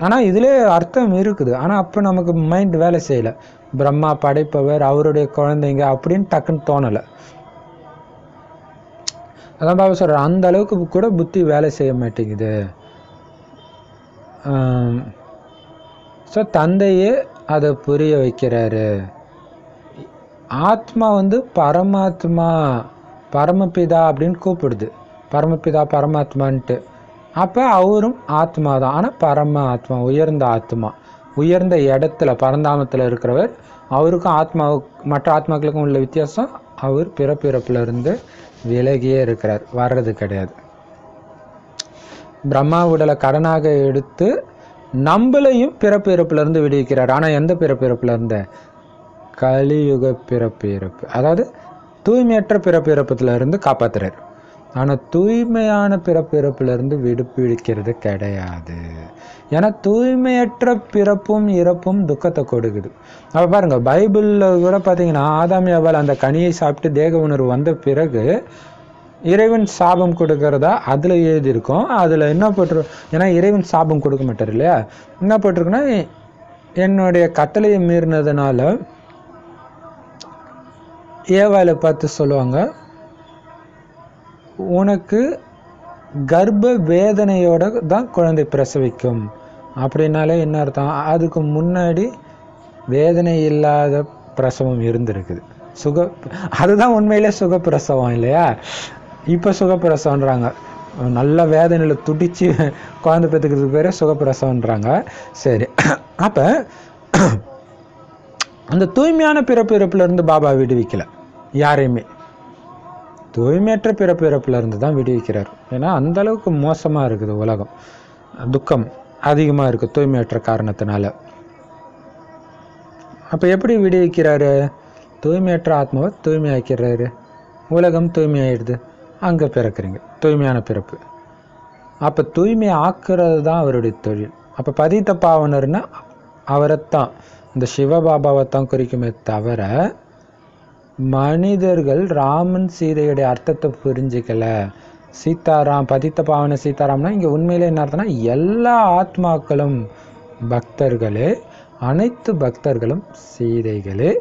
ஆனால் இதிலே அர்த்தம் இருக்குது. ஆனால் அப்போ நமக்கு மைண்ட் வேலை செய்யலை. பிரம்மா படைப்பவர், அவருடைய குழந்தைங்க அப்படின்னு டக்குன்னு தோணலை. அதான் பாபா சொல்கிறார், அந்த அளவுக்கு கூட புத்தி வேலை செய்ய மாட்டேங்குது. ஸோ தந்தையே அதை புரிய வைக்கிறாரு. ஆத்மா பரமாத்மா, பரமபிதா அப்படின்னு கூப்பிடுது. பரமபிதா பரமாத்மான்ட்டு. அப்போ அவரும் ஆத்மா தான். ஆனால் பரம ஆத்மா, உயர்ந்த ஆத்மா, உயர்ந்த இடத்துல பரந்தாமத்தில் இருக்கிறவர். அவருக்கும் மற்ற ஆத்மாக்களுக்கும் உள்ள வித்தியாசம், அவர் பிறப்பிறப்புலேருந்து விலகியே இருக்கிறார், வர்றது கிடையாது. பிரம்மா உடலை கடனாக எடுத்து நம்மளையும் பிறப்பிறப்புலேருந்து விடுவிக்கிறார். ஆனால் எந்த பிறப்பிறப்புலேருந்து? கலியுக பிறப்பிறப்பு, அதாவது தூய்மையற்ற பிறப்பிறப்புலேருந்து காப்பாற்றுறார். ஆனால் தூய்மையான பிறப்பிறப்புலேருந்து விடுவிக்கிறது கிடையாது. ஏன்னா தூய்மையற்ற பிறப்பும் இறப்பும் துக்கத்தை கொடுக்குது. அப்போ பாருங்கள், பைபிளில் கூட பார்த்தீங்கன்னா ஆதாம் ஏவாள் அந்த கனியை சாப்பிட்டு தேக உணர்வு வந்த பிறகு இறைவன் சாபம் கொடுக்கறதா அதில் எழுதியிருக்கோம். அதில் என்ன போட்டிருக்கோம்? ஏன்னா இறைவன் சாபம் கொடுக்க மாட்டார் இல்லையா? என்ன போட்டிருக்குன்னா, என்னுடைய கட்டளையை மீறினதுனால ஏவாளை பார்த்து சொல்லுவாங்க, உனக்கு கர்ப்ப வேதனையோட தான் குழந்தை பிரசவிக்கும். அப்படின்னாலே என்ன அர்த்தம்? அதுக்கு முன்னாடி வேதனை இல்லாத பிரசவம் இருந்திருக்குது. அதுதான் உண்மையிலே சுகப்பிரசவம் இல்லையா? இப்போ சுகப்பிரசவன்றாங்க. நல்ல வேதனையில் துடிச்சு குழந்தை பெற்றுக்கிறதுக்கு பேர் சுகப்பிரசவன்றாங்க. சரி, அப்போ அந்த தூய்மையான பிறப்பிறப்புலேருந்து பாபா விடுவிக்கலை யாரையுமே. தூய்மையற்ற பிறப்பிறப்புலேருந்து தான் விடுவிக்கிறார். ஏன்னா அந்தளவுக்கு மோசமாக இருக்குது உலகம், துக்கம் அதிகமாக இருக்குது தூய்மையற்ற காரணத்தினால. அப்போ எப்படி விடுவிக்கிறாரு? தூய்மையற்ற ஆத்மாவை தூய்மையாக்கிறாரு. உலகம் தூய்மையாயிடுது, அங்கே பிறக்கிறீங்க, தூய்மையான பிறப்பு. அப்போ தூய்மை ஆக்குறது தான் அவருடைய தொழில். அப்போ பதித்த பாவனர்னா அவரைத்தான், இந்த சிவபாபாவைத்தான் குறிக்குமே தவிர மனிதர்கள் ராமன் சீதையுடைய அர்த்தத்தை புரிஞ்சிக்கல. சீதாராம், பதித்த பாவன சீதாராம்னா இங்கே உண்மையிலே என்ன அர்த்தம்னா, எல்லா ஆத்மாக்களும் பக்தர்களே, அனைத்து பக்தர்களும் சீதைகளே,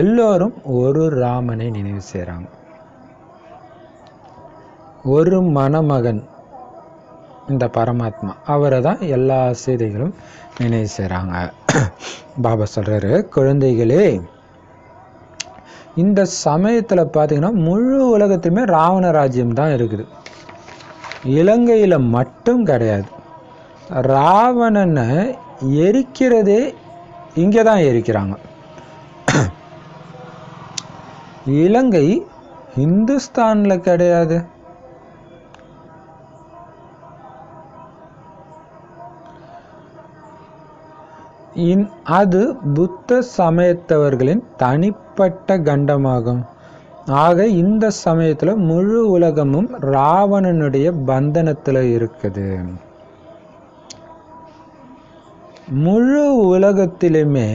எல்லோரும் ஒரு ராமனை நினைவு செய்கிறாங்க. ஒரு மணமகன் இந்த பரமாத்மா, அவரை தான் எல்லா சீதைகளும் நினைவு செய்கிறாங்க. பாபா சொல்கிறாரு, குழந்தைகளே, இந்த சமயத்தில் பார்த்தீங்கன்னா முழு உலகத்துமே ராவண ராஜ்யம் தான் இருக்குது. இலங்கையில் மட்டும் கிடையாது. ராவணனை எரிக்கிறதே இங்கே தான் எரிக்கிறாங்க. இலங்கை இந்துஸ்தானில் கிடையாது. அது புத்த சமயத்தவர்களின் தனிப்பட்ட கண்டமாகும். ஆக இந்த சமயத்தில் முழு உலகமும் ராவணனுடைய பந்தனத்தில் இருக்குது. முழு உலகத்திலுமே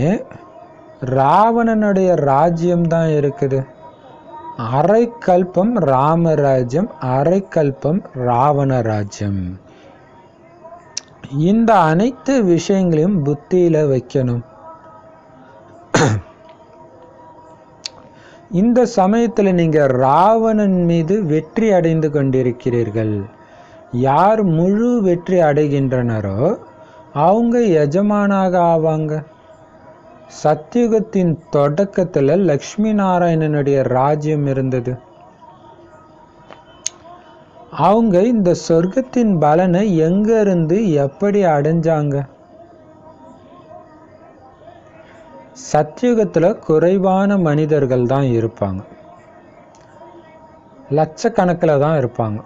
ராவணனுடைய ராஜ்யம்தான் இருக்குது. அரை கல்பம் ராமராஜ்யம், அரை கல்பம் ராவண ராஜ்யம். இந்த அனைத்து விஷயங்களையும் புத்தியில வைக்கணும். இந்த சமயத்தில் நீங்க ராவணன் மீது வெற்றி அடைந்து கொண்டிருக்கிறீர்கள். யார் முழு வெற்றி அடைகின்றனரோ அவங்க எஜமானாக ஆவாங்க. சத்தியுகத்தின் தொடக்கத்தில் லக்ஷ்மி நாராயணனுடைய ராஜ்யம் இருந்தது. அவங்க இந்த சொர்க்கத்தின் பலனை எங்க இருந்து எப்படி அடைஞ்சாங்க? சத்தியுகத்தில் குறைவான மனிதர்கள் தான் இருப்பாங்க, லட்சக்கணக்கில் தான் இருப்பாங்க.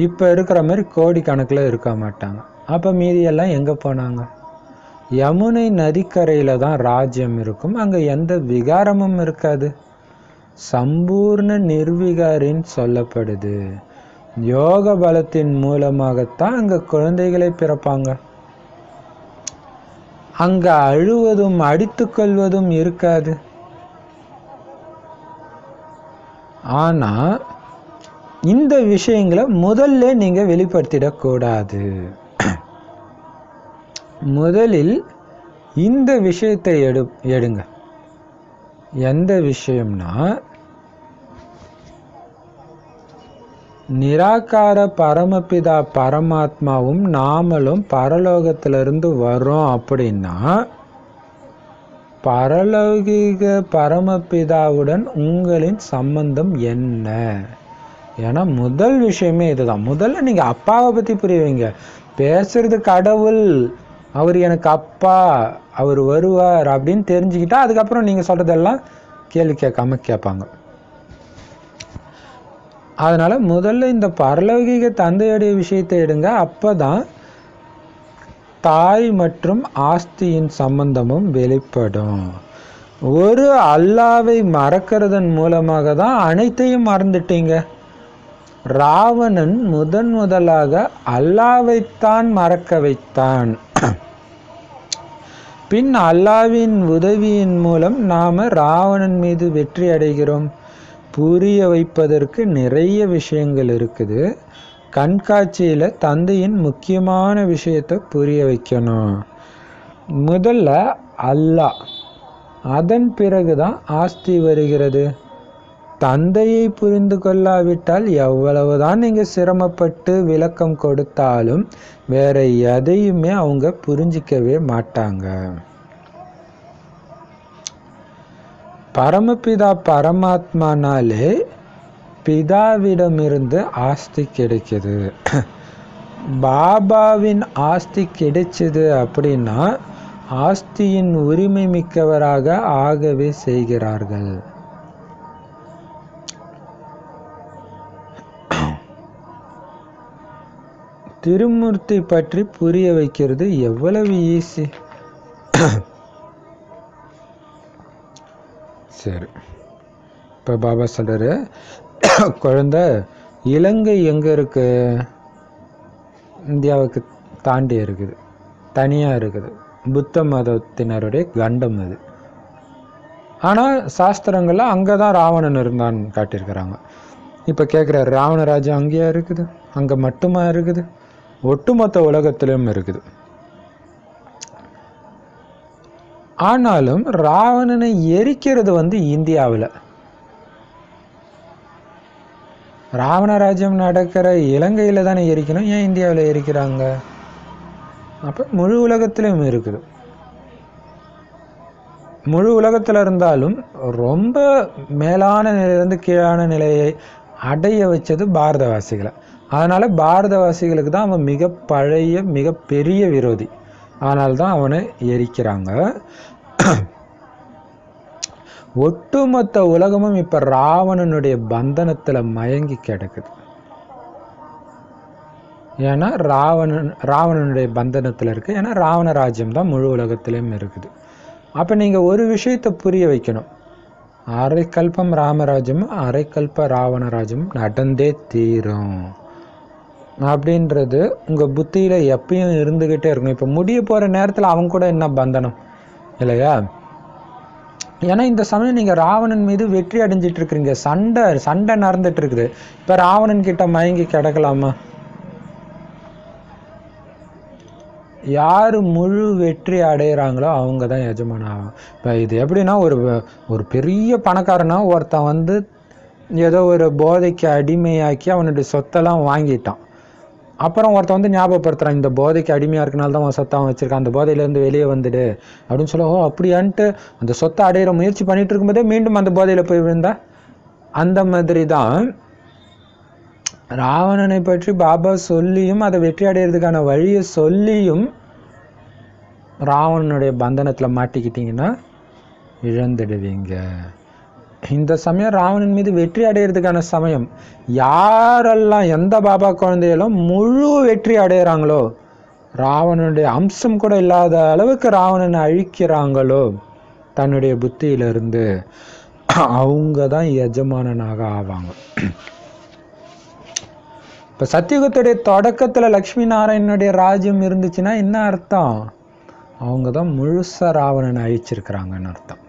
இப்போ இருக்கிற மாதிரி கோடி கணக்கில் இருக்க மாட்டாங்க. அப்போ மீதியெல்லாம் எங்கே போனாங்க? யமுனை நதிக்கரையில் தான் ராஜ்யம் இருக்கும். அங்கே எந்த விகாரமும் இருக்காது. சம்பூர்ண நிர்விகாரின்னு சொல்லப்படுது. யோக பலத்தின் மூலமாகத்தான் அங்கே குழந்தைகளை பிறப்பாங்க. அங்க அழுவதும் அடித்து கொள்வதும் இருக்காது. ஆனா இந்த விஷயங்களை முதல்ல நீங்க வெளிப்படுத்திடக்கூடாது. முதலில் இந்த விஷயத்தை எடுங்க. எந்த விஷயம்னா, நிராகார பரமபிதா பரமாத்மாவும் நாமளும் பரலோகத்திலிருந்து வரோம் அப்படின்னா, பரலௌகிக பரமபிதாவுடன் உங்களின் சம்பந்தம் என்ன? ஏன்னா முதல் விஷயமே இதுதான். முதல்ல நீங்க அப்பாவை பத்தி புரிய வைங்க. பேசுறது கடவுள், அவர் எனக்கு அப்பா, அவர் வருவார் அப்படின்னு தெரிஞ்சுக்கிட்டா அதுக்கப்புறம் நீங்க சொல்றதெல்லாம் கேள்வி கேட்காம கேட்பாங்க. அதனால முதல்ல இந்த பரலௌகிக தந்தையுடைய விஷயத்தை எடுங்க. அப்பதான் தாய் மற்றும் ஆஸ்தியின் சம்பந்தமும் வெளிப்படும். ஒரு அல்லாவை மறக்கிறதன் மூலமாக தான் அனைத்தையும் மறந்துட்டீங்க. ராவணன் முதலாக அல்லாவைத்தான் மறக்க வைத்தான். பின் அல்லாவின் உதவியின் மூலம் நாம ராவணன் மீது வெற்றி அடைகிறோம். புரிய வைப்பதற்கு நிறைய விஷயங்கள் இருக்குது. கண்காட்சியில தந்தையின் முக்கியமான விஷயத்தை புரிய வைக்கணும். முதல்ல அல்லாஹ், அதன் பிறகுதான் ஆஸ்தி வருகிறது. தந்தையை புரிந்து கொள்ளாவிட்டால் எவ்வளவுதான் நீங்க சிரமப்பட்டு விளக்கம் கொடுத்தாலும் வேற எதையுமே அவங்க புரிஞ்சிக்கவே மாட்டாங்க. பரமபிதா பரமாத்மானாலே பிதாவிடமிருந்து ஆஸ்தி கிடைக்குது. பாபாவின் ஆஸ்தி கிடைச்சது அப்படின்னா ஆஸ்தியின் உரிமை மிக்கவராக ஆகவே செய்கிறார்கள். திருமூர்த்தி பற்றி புரிய வைக்கிறது எவ்வளவு ஈஸி. சரி, இப்போ பாபா சொல்றாரு, குழந்தை இலங்கை எங்க இருக்கு? இந்தியாவுக்கு தாண்டி இருக்குது, தனியா இருக்குது. புத்த மதத்தினருடைய கண்டம் அது. ஆனால் சாஸ்திரங்கள்ல அங்கதான் ராவணன் இருந்தான்னு காட்டியிருக்கிறாங்க. இப்போ கேட்குறாரு, ராவண ராஜ்யம் அங்கேயா இருக்குது? அங்கே மட்டுமா இருக்குது? ஒட்டுமொத்த உலகத்திலும் இருக்குது. ஆனாலும் ராவணனை எரிக்கிறது இந்தியாவில். ராவண ராஜ்யம் நடக்கிற இலங்கையில் தானே எரிக்கணும், ஏன் இந்தியாவில் எரிக்கிறாங்க? அப்போ முழு உலகத்திலும் இருக்குது. முழு உலகத்தில் இருந்தாலும் ரொம்ப மேலான நிலையிலிருந்து கீழான நிலையை அடைய வச்சது பாரதவாசிகளை. அதனால் பாரதவாசிகளுக்கு தான் அவன் மிக பழைய மிக பெரிய விரோதி. அதனால தான் அவனை எரிக்கிறாங்க. ஒட்டுமொத்த உலகமும் இப்போ ராவணனுடைய பந்தனத்தில் மயங்கி கிடக்குது. ஏன்னா ராவணனுடைய பந்தனத்தில் இருக்குது. ஏன்னா ராவண ராஜ்யம் தான் முழு உலகத்திலையும் இருக்குது. அப்போ நீங்கள் ஒரு விஷயத்தை புரிய வைக்கணும். அரை கல்பம் ராமராஜ்யமும் அரை கல்ப ராவணராஜ்யமும் நடந்தே தீரும் அப்படின்றது உங்கள் புத்தியில் எப்பயும் இருந்துக்கிட்டே இருக்கணும். இப்போ முடிய போகிற நேரத்தில் அவங்க கூட என்ன பந்தனம் இல்லையா? ஏன்னா இந்த சமயம் நீங்கள் ராவணன் மீது வெற்றி அடைஞ்சிட்டு இருக்கிறீங்க. சண்டை நடந்துட்டு இருக்குது. இப்போ ராவணன் கிட்ட மயங்கி கிடக்கலாமா? யார் முழு வெற்றி அடைகிறாங்களோ அவங்க தான் எஜமான ஆகும். இப்போ இது எப்படின்னா, ஒரு பெரிய பணக்காரனா ஒருத்தன் ஏதோ ஒரு போதைக்கு அடிமையாக்கி அவனுடைய சொத்தெல்லாம் வாங்கிட்டான். அப்புறம் ஒருத்தன் ஞாபகப்படுத்துகிறான், இந்த போதைக்கு அடிமையாக இருக்கனால தான் அவன் சொத்தை அவன் வச்சுருக்கான், அந்த போதையிலேருந்து வெளியே வந்துடு அப்படின்னு சொல்ல, ஓ அப்படியான்ட்டு அந்த சொத்தை அடையிற முயற்சி பண்ணிட்டு இருக்கும்போதே மீண்டும் அந்த போதையில் போய் விழுந்தா. அந்த மாதிரி தான் ராவணனை பற்றி பாபா சொல்லியும் அதை வெற்றி அடைகிறதுக்கான வழியை சொல்லியும் ராவணனுடைய பந்தனத்தில் மாட்டிக்கிட்டீங்கன்னா இழந்துடுவீங்க. இந்த சமயம் ராவணன் மீது வெற்றி அடைகிறதுக்கான சமயம். யாரெல்லாம் எந்த பாபா குழந்தைகளும் முழு வெற்றி அடைகிறாங்களோ, ராவணனுடைய அம்சம் கூட இல்லாத அளவுக்கு ராவணனை அழிக்கிறாங்களோ தன்னுடைய புத்தியிலிருந்து, அவங்க தான் எஜமானனாக ஆவாங்க. இப்போ சத்தியுகத்துடைய தொடக்கத்தில் லக்ஷ்மி நாராயணனுடைய ராஜ்யம் இருந்துச்சுன்னா என்ன அர்த்தம்? அவங்க தான் முழுசா ராவணனை அழிச்சிருக்கிறாங்கன்னு அர்த்தம்.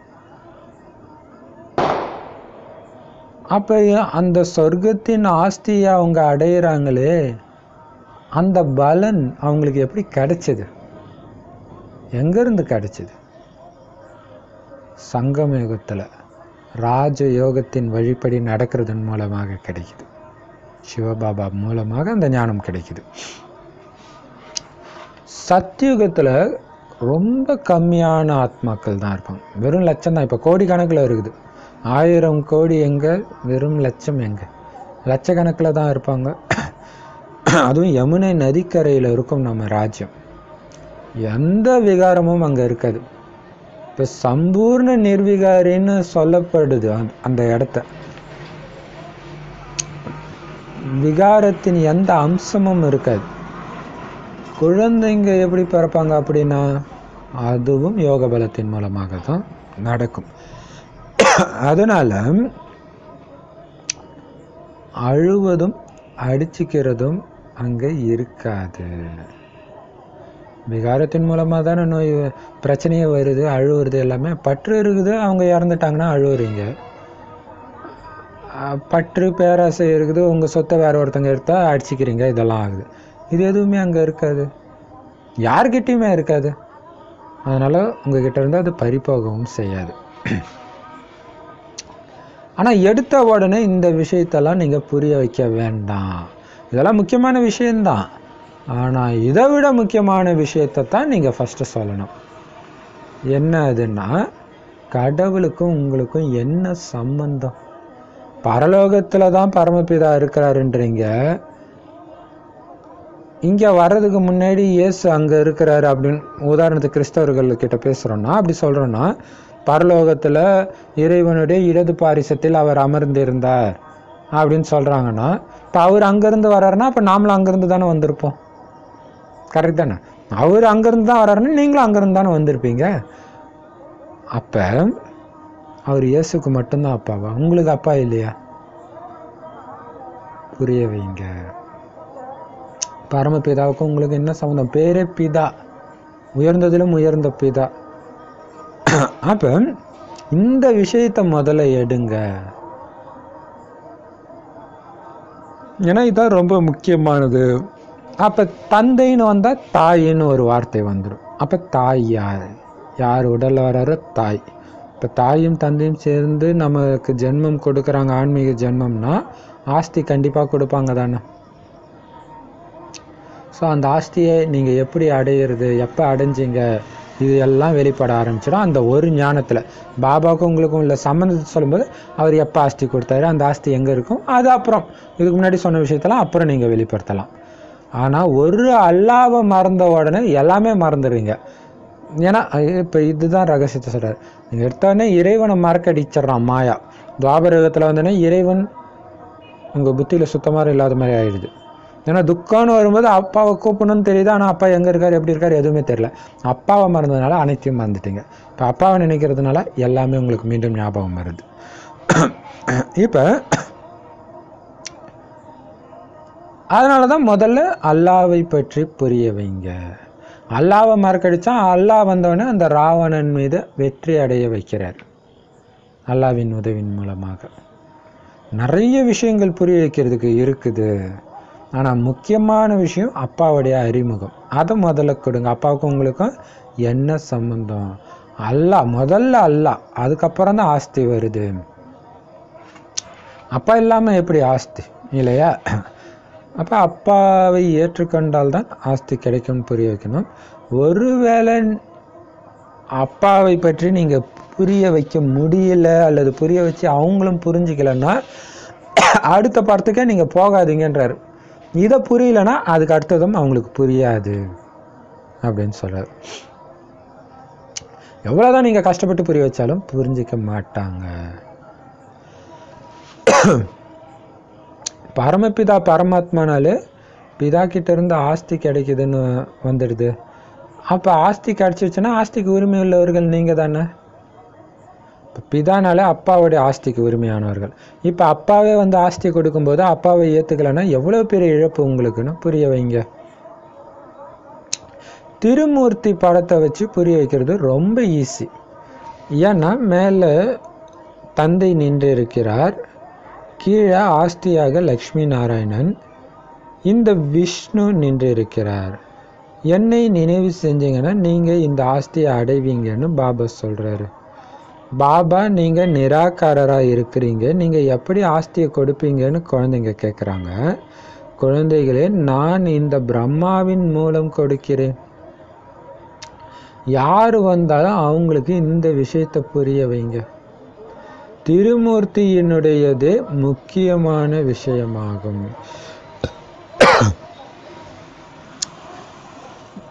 அப்போ அந்த சொர்க்கத்தின் ஆஸ்தியை அவங்க அடையிறாங்களே, அந்த பலன் அவங்களுக்கு எப்படி கிடைச்சது? எங்கேருந்து கிடைச்சது? சங்கமயுகத்தில் ராஜயோகத்தின் வழிபடி நடக்கிறதன் மூலமாக கிடைக்குது. சிவபாபா மூலமாக அந்த ஞானம் கிடைக்குது. சத்தியுகத்தில் ரொம்ப கம்மியான ஆத்மாக்கள் தான் இருப்பாங்க. வெறும் லட்சம் தான். இப்போ கோடி கணக்கில் இருக்குது. 1000 கோடி எங்கே, வெறும் லட்சம் எங்கே? லட்சக்கணக்கில் தான் இருப்பாங்க. அதுவும் யமுனை நதிக்கரையில் இருக்கும் நம்ம ராஜ்யம். எந்த விகாரமும் அங்கே இருக்காது. இப்போ சம்பூர்ண நிர்விகாரின்னு சொல்லப்படுது அந்த இடத்த. விகாரத்தின் எந்த அம்சமும் இருக்காது. குழந்தைங்க எப்படி பிறப்பாங்க அப்படின்னா, அதுவும் யோக பலத்தின் மூலமாக தான் நடக்கும். அதனால அழுவதும் அடிச்சுக்கிறதும் அங்கே இருக்காது. விகாரத்தின் மூலமாக தானே நோய் பிரச்சனையே வருது, அழுவுறது எல்லாமே. பற்று இருக்குது, அவங்க இறந்துட்டாங்கன்னா அழுவுறீங்க. பற்று பேராசை இருக்குது, உங்கள் சொத்தை வேற ஒருத்தங்க எடுத்தா அடிச்சுக்கிறீங்க, இதெல்லாம் ஆகுது. இது எதுவுமே அங்கே இருக்காது, யார்கிட்டையுமே இருக்காது. அதனால் உங்ககிட்ட இருந்தால் அது பறிப்போகவும் செய்யாது. ஆனால் எடுத்த உடனே இந்த விஷயத்தெல்லாம் நீங்கள் புரிய வைக்க வேண்டாம். இதெல்லாம் முக்கியமான விஷயந்தான். ஆனால் இதை விட முக்கியமான விஷயத்தை தான் நீங்கள் ஃபஸ்ட்டு சொல்லணும். என்ன அதுன்னா, கடவுளுக்கும் உங்களுக்கும் என்ன சம்பந்தம்? பரலோகத்தில் தான் பரமபிதா இருக்கிறாருன்றீங்க. இங்கே வர்றதுக்கு முன்னாடி இயேசு அங்கே இருக்கிறாரு அப்படின்னு உதாரணத்துக்கு கிறிஸ்தவர்கள்கிட்ட பேசுகிறோன்னா, அப்படி சொல்கிறோன்னா, பரலோகத்தில் இறைவனுடைய இடது பாரிசத்தில் அவர் அமர்ந்திருந்தார் அப்படின்னு சொல்கிறாங்கன்னா, இப்போ அவர் அங்கேருந்து வர்றாருன்னா அப்போ நாமளும் அங்கேருந்து தானே வந்திருப்போம். கரெக்ட் தானே? அவர் அங்கேருந்து தான் வர்றாருன்னா நீங்களும் அங்கேருந்து தானே வந்திருப்பீங்க. அப்போ அவர் இயேசுக்கு மட்டும்தான் அப்பாவா? உங்களுக்கு அப்பா இல்லையா? புரிய வைங்க. பரமபிதாவுக்கும் உங்களுக்கு என்ன சம்பந்தம்? பேரே பிதா, உயர்ந்ததிலும் உயர்ந்த பிதா. அப்போ இந்த விஷயத்தை முதல்ல எடுங்க. ஏன்னா இதுதான் ரொம்ப முக்கியமானது. அப்போ தந்தைன்னு வந்தால் தாயின்னு ஒரு வார்த்தை வந்துடும். அப்போ தாய் யார்? யார் உடலில் வர்றாரோ தாய். இப்போ தாயும் தந்தையும் சேர்ந்து நமக்கு ஜென்மம் கொடுக்குறாங்க, ஆன்மீக ஜென்மம்னா ஆஸ்தி கண்டிப்பாக கொடுப்பாங்க தானே. ஸோ அந்த ஆஸ்தியை நீங்கள் எப்படி அடையிறது, எப்போ அடைஞ்சிங்க, இது எல்லாம் வெளிப்பட ஆரம்பிச்சிடும் அந்த ஒரு ஞானத்தில். பாபாவுக்கும் உங்களுக்கும் உள்ள சம்மந்தத்தை சொல்லும்போது அவர் எப்போ ஆஸ்தி கொடுத்தாரு, அந்த ஆஸ்தி எங்கே இருக்கும், அது அப்புறம் இதுக்கு முன்னாடி சொன்ன விஷயத்தெல்லாம் அப்புறம் நீங்கள் வெளிப்படுத்தலாம். ஆனால் ஒரு அல்லாவை மறந்த உடனே எல்லாமே மறந்துடுவீங்க. ஏன்னா இப்போ இதுதான் ரகசியத்தை சொல்கிறார். நீங்கள் எடுத்தோடனே இறைவனை மறக்கடிச்சிட்றான் மாயா. துவாபர யுகத்தில் வந்தோடனே இறைவன் உங்கள் புத்தியில் சுத்தமாக இல்லாத மாதிரி ஆயிடுது. ஏன்னா துக்கம்னு வரும்போது அப்பாவை கூப்பிடணும்னு தெரியுது, ஆனால் அப்பா எங்கே இருக்கார் எப்படி இருக்கார் எதுவுமே தெரியல. அப்பாவை மறந்ததுனால அனைத்தையும் மறந்துட்டீங்க. இப்போ அப்பாவை நினைக்கிறதுனால எல்லாமே உங்களுக்கு மீண்டும் ஞாபகம் வருது. இப்போ அதனால தான் முதல்ல அல்லாவை பற்றி புரிய வைங்க. அல்லாவை மறக்கடிச்சா அல்லாஹ் வந்தவொடனே அந்த ராவணன் மீது வெற்றி அடைய வைக்கிறார். அல்லாவின் உதவின் மூலமாக நிறைய விஷயங்கள் புரிய வைக்கிறதுக்கு இருக்குது. ஆனால் முக்கியமான விஷயம் அப்பாவுடைய அறிமுகம். அதை முதல்ல கொடுங்க. அப்பாவுக்கும் உங்களுக்கும் என்ன சம்பந்தம்? அல்லாஹ் முதல்ல அல்லாஹ், அதுக்கப்புறம் தான் ஆஸ்தி வருது. அப்பா இல்லாமல் எப்படி ஆஸ்தி இல்லையா? அப்போ அப்பாவை ஏற்றுக்கொண்டால் தான் ஆஸ்தி கிடைக்கும்னு புரிய வைக்கணும். ஒருவேளை அப்பாவை பற்றி நீங்கள் புரிய வைக்க முடியல அல்லது புரிய வச்சு அவங்களும் புரிஞ்சிக்கலன்னா அடுத்த படத்துக்கே நீங்கள் போகாதீங்கன்றார். இதை புரியலன்னா அதுக்கு அடுத்ததும் அவங்களுக்கு புரியாது அப்படின்னு சொல்கிறார். எவ்வளோதான் நீங்கள் கஷ்டப்பட்டு புரிய வச்சாலும் புரிஞ்சிக்க மாட்டாங்க. பரமபிதா பரமாத்மானாலே பிதா கிட்ட இருந்து ஆஸ்தி கிடைக்குதுன்னு வந்துடுது. அப்போ ஆஸ்தி கிடைச்சிருச்சுன்னா ஆஸ்திக்கு உரிமை உள்ளவர்கள் நீங்கள் தானே. இப்போ பிதானாலே அப்பாவுடைய ஆஸ்திக்கு உரிமையானவர்கள். இப்போ அப்பாவே வந்து ஆஸ்தி கொடுக்கும்போது அப்பாவை ஏற்றுக்கலைன்னா எவ்வளோ பெரிய இழப்பு உங்களுக்குன்னு புரிய வைங்க. திருமூர்த்தி படத்தை வச்சு புரிய வைக்கிறது ரொம்ப ஈஸி. ஏன்னா மேலே தந்தை நின்று இருக்கிறார், கீழே ஆஸ்தியாக லக்ஷ்மி நாராயணன், இந்த விஷ்ணு நின்று இருக்கிறார். என்னை நினைவு செஞ்சீங்கன்னா நீங்கள் இந்த ஆஸ்தியை அடைவீங்கன்னு பாபா சொல்கிறாரு. பாபா நீங்கள் நிராகாரராக இருக்கிறீங்க, நீங்கள் எப்படி ஆஸ்தியை கொடுப்பீங்கன்னு குழந்தைங்க கேட்குறாங்க. குழந்தைகளே, நான் இந்த பிரம்மாவின் மூலம் கொடுக்கிறேன். யார் வந்தாலும் அவங்களுக்கு இந்த விஷயத்தை புரிய வைங்க. திருமூர்த்தியினுடையதே முக்கியமான விஷயமாகும்.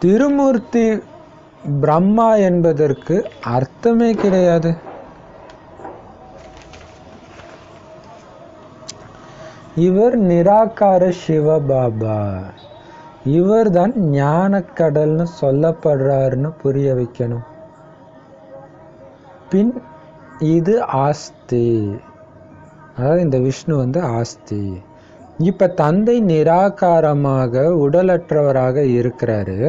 திருமூர்த்தி பிரம்மா என்பதற்கு அர்த்தமே கிடையாது. இவர் நிராகார சிவபாபா, இவர் தான் ஞானக்கடல்னு சொல்லப்படுறாருன்னு புரிய வைக்கணும். பின் இது ஆஸ்தி, அதாவது இந்த விஷ்ணு வந்து ஆஸ்தி. இப்போ தந்தை நிராகாரமாக உடலற்றவராக இருக்கிறாரு.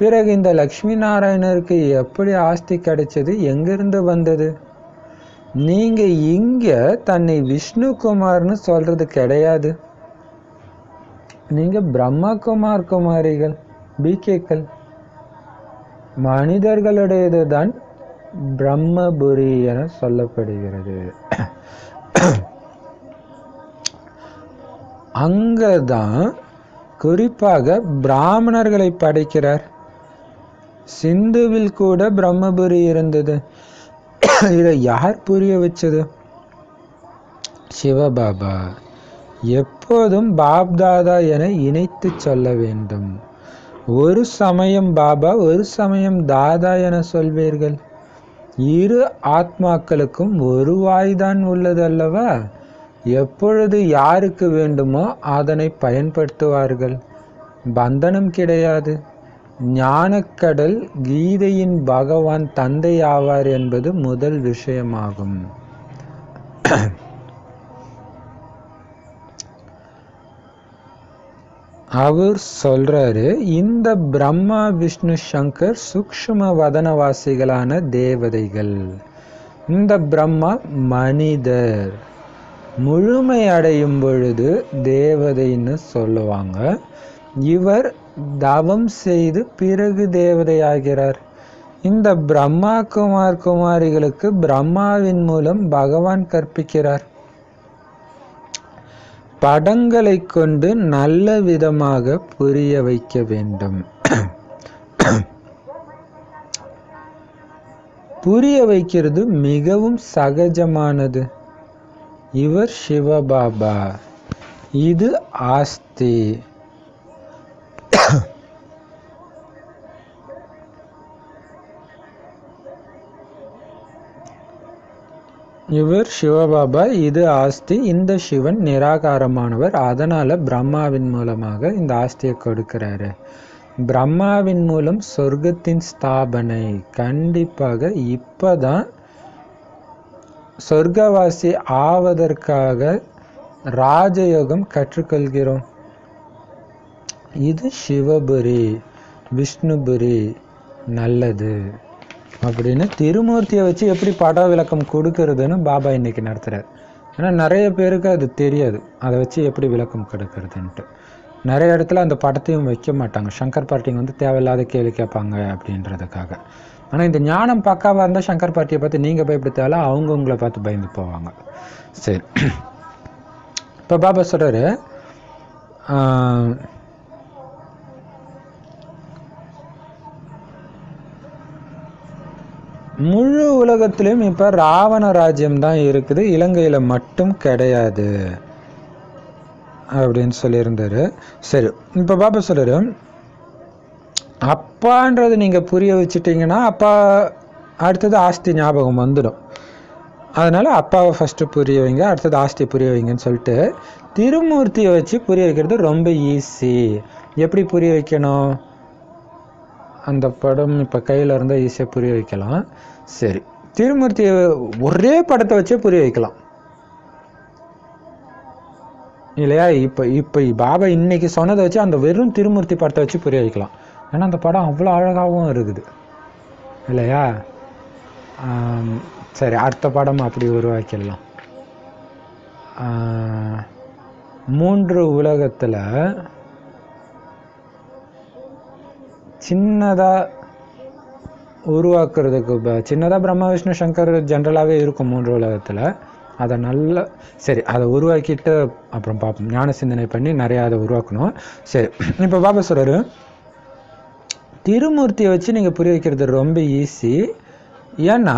பிறகு இந்த லக்ஷ்மி நாராயணருக்கு எப்படி ஆஸ்தி கிடைச்சது, எங்கிருந்து வந்தது? நீங்கள் இங்கே தன்னை விஷ்ணு குமார்னு சொல்கிறது கிடையாது. நீங்கள் பிரம்மா குமார் குமாரிகள், பிகேக்கள். மனிதர்களுடையது தான் பிரம்மபுரி என சொல்லப்படுகிறது. அங்கதான் குறிப்பாக பிராமணர்களை படைக்கிறார். சிந்துவில் கூட பிரம்மபுரி இருந்தது. இதை யார் புரிய வச்சது? சிவபாபா. எப்போதும் பாப்தாதா என இணைத்து சொல்ல வேண்டும். ஒரு சமயம் பாபா, ஒரு சமயம் தாதா என சொல்வீர்கள். இரு ஆத்மாக்களுக்கும் ஒரு வாய்தான் உள்ளது அல்லவா? எப்பொழுது யாருக்கு வேண்டுமோ அதனை பயன்படுத்துவார்கள். பந்தனம் கிடையாது. ஞானக்கடல் கீதையின் பகவான் தந்தை ஆவார் என்பது முதல் விஷயமாகும். அவர் சொல்றாரு, இந்த பிரம்மா விஷ்ணு சங்கர் சூக்ஷ்ம வதனவாசிகளான தேவதைகள். இந்த பிரம்மா மனிதர். முழுமை அடையும் பொழுது தேவதைன்னு சொல்லுவாங்க. இவர் தவம் செய்து பிறகு தேவதையாகிறார். இந்த பிரம்மா குமார் குமாரிகளுக்கு பிரம்மாவின் மூலம் பகவான் கற்பிக்கிறார். படங்களை கொண்டு நல்ல விதமாக புரிய வைக்க வேண்டும். புரிய வைக்கிறது மிகவும் சகஜமானது. இவர் சிவபாபா, இது ஆஸ்தி. இவர் சிவபாபா, இது ஆஸ்தி. இந்த சிவன் நிராகாரமானவர், அதனால பிரம்மாவின் மூலமாக இந்த ஆஸ்தியை கொடுக்கிறாரு. பிரம்மாவின் மூலம் சொர்க்கத்தின் ஸ்தாபனை. கண்டிப்பாக இப்பதான் சொர்க்கவாசி ஆவதற்காக ராஜயோகம் கற்றுக்கொள்கிறோம். இது சிவபுரி, விஷ்ணுபுரி, நல்லது அப்படின்னு திருமூர்த்தியை வச்சு எப்படி பட விளக்கம் கொடுக்கறதுன்னு பாபா இன்னைக்கு நடத்துறாரு. ஏன்னா நிறைய பேருக்கு அது தெரியாது, அதை வச்சு எப்படி விளக்கம் கொடுக்கறதுன்ட்டு. நிறைய இடத்துல அந்த படத்தையும் வைக்க மாட்டாங்க. சங்கர் பார்ட்டிங்க வந்து தேவையில்லாத கேள்வி கேட்பாங்க அப்படின்றதுக்காக. ஆனால் இந்த ஞானம் பக்காவாக இருந்தால் சங்கர் பார்ட்டியை பார்த்து நீங்கள் பயப்பட தேவை, அவங்க உங்களை பார்த்து பயந்து போவாங்க. சரி, இப்போ பாபா சொல்கிறாரு, முழு உலகத்திலும் இப்போ ராவண ராஜ்யம் தான் இருக்குது, இலங்கையில் மட்டும் கிடையாது அப்படின்னு சொல்லியிருந்தாரு. சரி, இப்போ பாபா சொல்கிறாரு, அப்பான்றது நீங்கள் புரிய வச்சுட்டிங்கன்னா அப்பா அடுத்தது ஆஸ்தி ஞாபகம் வந்துடும். அதனால் அப்பாவை ஃபஸ்ட்டு புரிய வைங்க, அடுத்தது ஆஸ்தி புரிய வைங்கன்னு சொல்லிட்டு திருமூர்த்தியை வச்சு புரிய வைக்கிறது ரொம்ப ஈஸி. எப்படி புரிய வைக்கணும்? அந்த படம் இப்போ கையில் இருந்தால் ஈஸியாக புரிய வைக்கலாம். சரி, திருமூர்த்தியை ஒரே படத்தை வச்சே புரிய வைக்கலாம் இல்லையா? இப்போ பாபா இன்னைக்கு சொன்னதை வச்சு அந்த வெறும் திருமூர்த்தி படத்தை வச்சு புரிய வைக்கலாம். ஏன்னா அந்த படம் அவ்வளோ அழகாகவும் இருக்குது இல்லையா? சரி, அடுத்த படம் அப்படி உருவாக்கிடலாம். 3 உலகத்தில் சின்னதாக உருவாக்குறதுக்கு சின்னதாக பிரம்மா விஷ்ணு சங்கர் ஜென்ரலாகவே இருக்கும் 3 உலகத்தில். அதை நல்லா சரி அதை உருவாக்கிட்டு அப்புறம் பார்ப்போம். ஞான சிந்தனை பண்ணி நிறையா அதை உருவாக்கணும். சரி, இப்போ பாபா சொல்கிறாரு, திருமூர்த்தியை வச்சு நீங்கள் புரிய வைக்கிறது ரொம்ப ஈஸி. ஏன்னா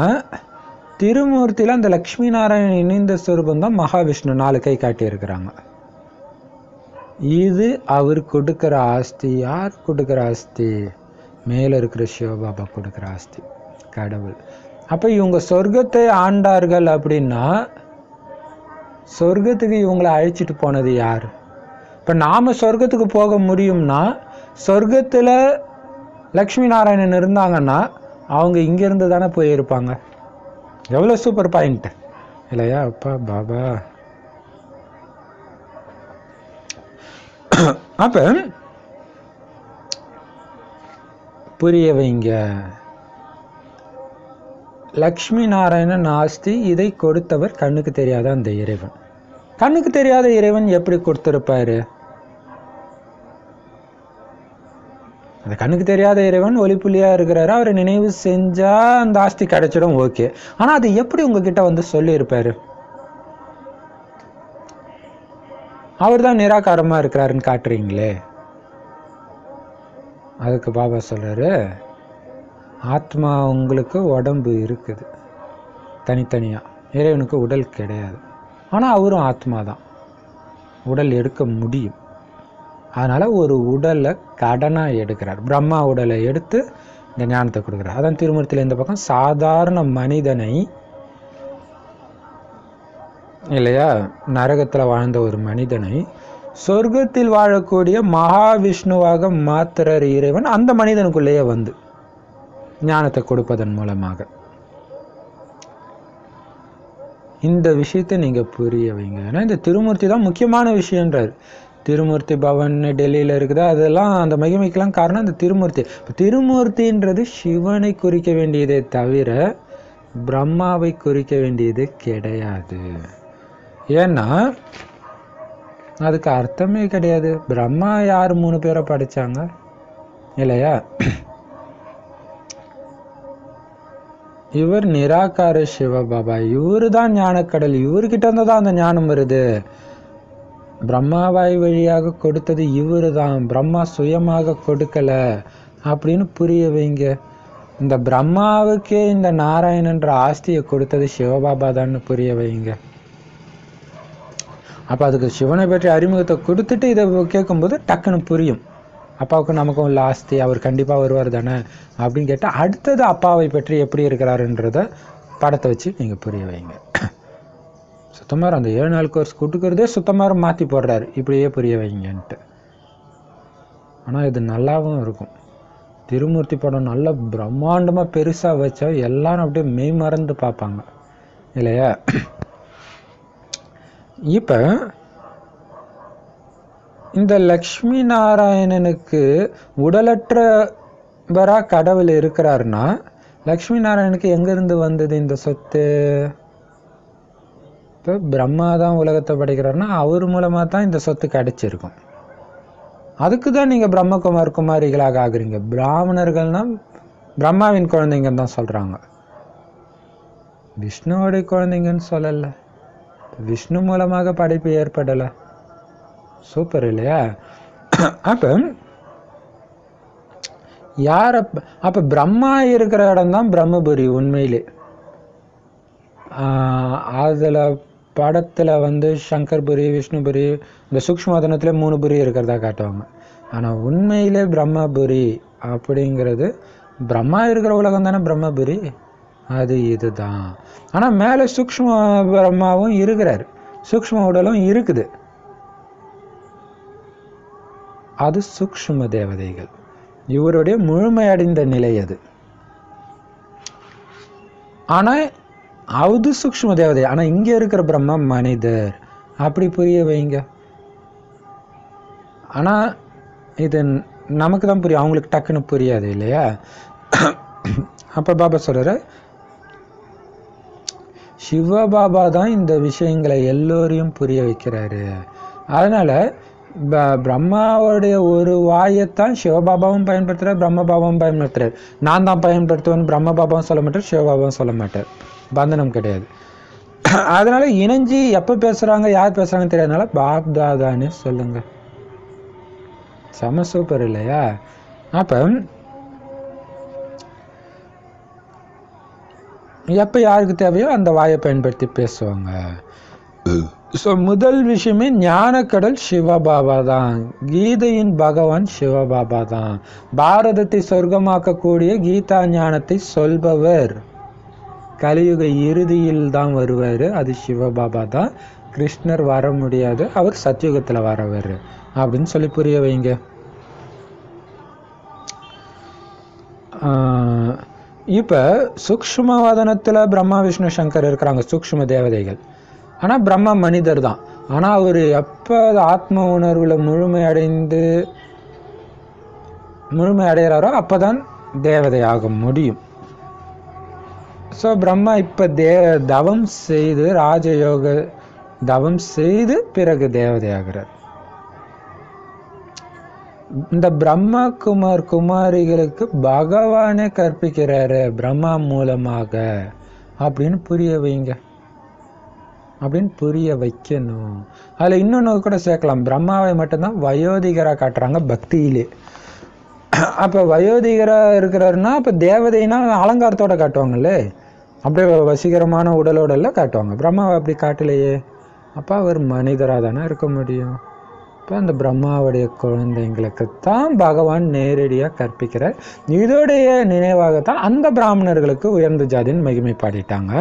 திருமூர்த்தியில் அந்த லக்ஷ்மி நாராயணன் இணைந்த ஸ்வரூபம் தான் மகாவிஷ்ணு 4 கை காட்டியிருக்கிறாங்க. இது அவர் கொடுக்குற ஆஸ்தி. யார் கொடுக்குற ஆஸ்தி? மேலே இருக்கிற சிவபாபா கொடுக்குற ஆஸ்தி, கடவுள். அப்போ இவங்க சொர்க்கத்தை ஆண்டார்கள் அப்படின்னா சொர்க்கத்துக்கு இவங்களை அழைச்சிட்டு போனது யார்? இப்போ நாம் சொர்க்கத்துக்கு போக முடியும்னா சொர்க்கத்தில் லக்ஷ்மி நாராயணன் இருந்தாங்கன்னா அவங்க இங்கேருந்து தானே போயிருப்பாங்க. எவ்வளோ சூப்பர் பாயிண்ட் இல்லையா? அப்பா பாபா. அப்போ புரிய வைங்க. லக்ஷ்மி நாராயணன் ஆஸ்தி, இதை கொடுத்தவர் கண்ணுக்கு தெரியாத அந்த இறைவன். கண்ணுக்கு தெரியாத இறைவன் எப்படி கொடுத்திருப்பாரு? அந்த கண்ணுக்கு தெரியாத இறைவன் ஒளிப்புள்ளியா இருக்கிறாரு, அவரை நினைவு செஞ்சா அந்த ஆஸ்தி கிடைச்சிடும், ஓகே. ஆனா அது எப்படி உங்ககிட்ட வந்து சொல்லியிருப்பாரு? அவர் தான் நிராகாரமா இருக்கிறாருன்னு காட்டுறீங்களே. அதுக்கு பாபா சொல்றாரு, ஆத்மா உங்களுக்கு உடம்பு இருக்குது தனித்தனியா, இறைவனுக்கு உடல் கிடையாது. ஆனால் அவரும் ஆத்மா தான், உடல் எடுக்க முடியும். அதனால் ஒரு உடலை கடனாக எடுக்கிறார். பிரம்மா உடலை எடுத்து இந்த ஞானத்தை கொடுக்குறார். அதான் திருமூர்த்தியில் இந்த பக்கம் சாதாரண மனிதனை இல்லையா, நரகத்தில் வாழ்ந்த ஒரு மனிதனை சொர்க்கத்தில் வாழக்கூடிய மகாவிஷ்ணுவாக மாத்துறார் இறைவன், அந்த மனிதனுக்குள்ளேயே வந்து ஞானத்தை கொடுப்பதன் மூலமாக. இந்த விஷயத்தை நீங்கள் புரிய வைங்க. ஏன்னா இந்த திருமூர்த்தி தான் முக்கியமான விஷயன்றார். திருமூர்த்தி பவன் டெல்லியில் இருக்குது, அதெல்லாம் அந்த மகிமைக்கெல்லாம் காரணம் அந்த திருமூர்த்தி. இப்போ திருமூர்த்தின்றது சிவனை குறிக்க வேண்டியதே தவிர பிரம்மாவை குறிக்க வேண்டியது கிடையாது. ஏன்னா அதுக்கு அர்த்தமே கிடையாது. பிரம்மா யார் 3 பேரை படித்தாங்க இல்லையா? இவர் நிராகார சிவபாபா, இவரு தான் ஞானக்கடல், இவர்கிட்ட இருந்து தான் அந்த ஞானம் வருது. பிரம்மாவாய் வழியாக கொடுத்தது இவரு தான், பிரம்மா சுயமாக கொடுக்கல அப்படின்னு புரிய வைங்க. இந்த பிரம்மாவுக்கே இந்த நாராயணன்ற ஆஸ்தியை கொடுத்தது சிவபாபா தான் புரிய வைங்க. அப்போ அதுக்கு சிவனை பற்றி அறிமுகத்தை கொடுத்துட்டு இதை கேட்கும்போது டக்குன்னு புரியும். அப்பாவுக்கு நமக்கும் உள்ள ஆஸ்தி, அவர் கண்டிப்பாக வருவார் தானே அப்படின்னு கேட்டால் அடுத்தது அப்பாவை பற்றி எப்படி இருக்கிறாருன்றத படத்தை வச்சு நீங்கள் புரிய வைங்க. சுத்தமாக அந்த 7 நாள் கோர்ஸ் கொடுக்கறதே சுத்தமாக மாற்றி போடுறாரு, இப்படியே புரிய வைங்கன்ட்டு. ஆனால் இது நல்லாவும் இருக்கும். திருமூர்த்தி படம் நல்ல பிரம்மாண்டமாக பெருசாக வச்சா எல்லாரும் அப்படியே மெய் மறந்து பார்ப்பாங்க இல்லையா? இப்போ இந்த லக்ஷ்மி நாராயணனுக்கு உடலற்றவரா கடவுள் இருக்கிறாருன்னா லக்ஷ்மி நாராயணனுக்கு எங்கேருந்து வந்தது இந்த சொத்து? இப்போ பிரம்மா தான் உலகத்தை படைக்கிறாருன்னா அவர் மூலமாக தான் இந்த சொத்து கிடைச்சிருக்கும். அதுக்கு தான் நீங்கள் பிரம்மகுமார் குமாரிகளாக ஆகுறீங்க. பிராமணர்கள்னால் பிரம்மாவின் குழந்தைங்கன்னு தான் சொல்கிறாங்க, விஷ்ணுவோடைய குழந்தைங்கன்னு சொல்லலை. விஷ்ணு மூலமாக படைப்பு ஏற்படலை. சூப்பர் இல்லையா? அப்போ யார் அப்போ பிரம்மா இருக்கிற இடம் தான் பிரம்மபுரி உண்மையிலே. அதில் படத்தில் வந்து சங்கர்புரி, விஷ்ணுபுரி, இந்த சூக்ஷ்மவதனத்தில் 3 புரி இருக்கிறதா காட்டுவாங்க. ஆனால் உண்மையிலே பிரம்மபுரி அப்படிங்கிறது பிரம்மா இருக்கிற உலகம் தானே பிரம்மபுரி, அது இதுதான். ஆனால் மேலே சூக்ஷ்ம பிரம்மாவும் இருக்கிறார், சூக்ஷ்ம உடலும் இருக்குது, அது சூக்ஷ்ம தேவதைகள். இவருடைய முழுமையடைந்த நிலை அது. ஆனால் அது சூக்ஷ்ம தேவதை. ஆனால் இங்கே இருக்கிற பிரம்மா மனிதர், அப்படி புரிய வைங்க. ஆனால் இது நமக்கு தான் புரியும், அவங்களுக்கு டக்குன்னு புரியாது இல்லையா? அப்போ பாபா சொல்கிறார், சிவபாபா தான் இந்த விஷயங்களை எல்லோரையும் புரிய வைக்கிறாரு. அதனால் பிரம்மாவுடைய ஒரு வாயைத்தான் சிவபாபாவும் பயன்படுத்துகிறார், பிரம்மபாபாவும் பயன்படுத்துகிறார். நான் தான் பயன்படுத்துவேன்னு பிரம்மபாபாவும் சொல்ல மாட்டார், சிவபாபாவும் சொல்ல மாட்டார். பந்தனம் கிடையாது. அதனால இணைஞ்சி எப்போ பேசுகிறாங்க யார் பேசுகிறாங்கன்னு தெரியாதனால பாப் தாதான்னு சொல்லுங்க. செம சூப்பர் இல்லையா? அப்போ எப்போ யாருக்கு தேவையோ அந்த வாயை பயன்படுத்தி பேசுவாங்க. ஸோ முதல் விஷயமே ஞானக்கடல் சிவபாபா தான், கீதையின் பகவான் சிவபாபா தான், பாரதத்தை சொர்க்கமாக்கக்கூடிய கீதா ஞானத்தை சொல்பவர் கலியுக இறுதியில் தான் வருவார், அது சிவபாபா தான். கிருஷ்ணர் வர முடியாது, அவர் சத்யுகத்தில் வரவர் அப்படின்னு சொல்லி புரிய வைங்க. இப்போ சூக்ஷ்மவதனத்தில் பிரம்மா விஷ்ணு சங்கர் இருக்கிறாங்க, சூக்ஷ்ம தேவதைகள். ஆனால் பிரம்மா மனிதர் தான். ஆனால் அவர் எப்போ ஆத்ம உணர்வில் முழுமை அடைகிறாரோ அப்போ தான் தேவதை ஆக முடியும். ஸோ பிரம்மா இப்போ தவம் செய்து ராஜயோக தவம் செய்து பிறகு தேவதையாகிறார். இந்த பிரம்மகுமார் குமாரிகளுக்கு பகவானே கற்பிக்கிறாரு பிரம்மா மூலமாக அப்படின்னு புரிய வைங்க, அப்படின்னு புரிய வைக்கணும். அதில் இன்னொன்று கூட சேர்க்கலாம், பிரம்மாவை மட்டும்தான் வயோதிகராக காட்டுறாங்க பக்தியிலே. அப்போ வயோதிகராக இருக்கிறாருன்னா அப்போ தேவதைனா அலங்காரத்தோடு காட்டுவாங்களே, அப்படியே வசீகரமான உடலோடெல்லாம் காட்டுவாங்க. பிரம்மாவை அப்படி காட்டலையே, அப்போ அவர் மனிதராக தானே இருக்க முடியும். இப்போ அந்த பிரம்மாவுடைய குழந்தைங்களுக்கு தான் பகவான் நேரடியாக கற்பிக்கிறார். இதோடைய நினைவாகத்தான் அந்த பிராமணர்களுக்கு உயர்ந்த ஜாதின்னு மகிமை பாடிட்டாங்க.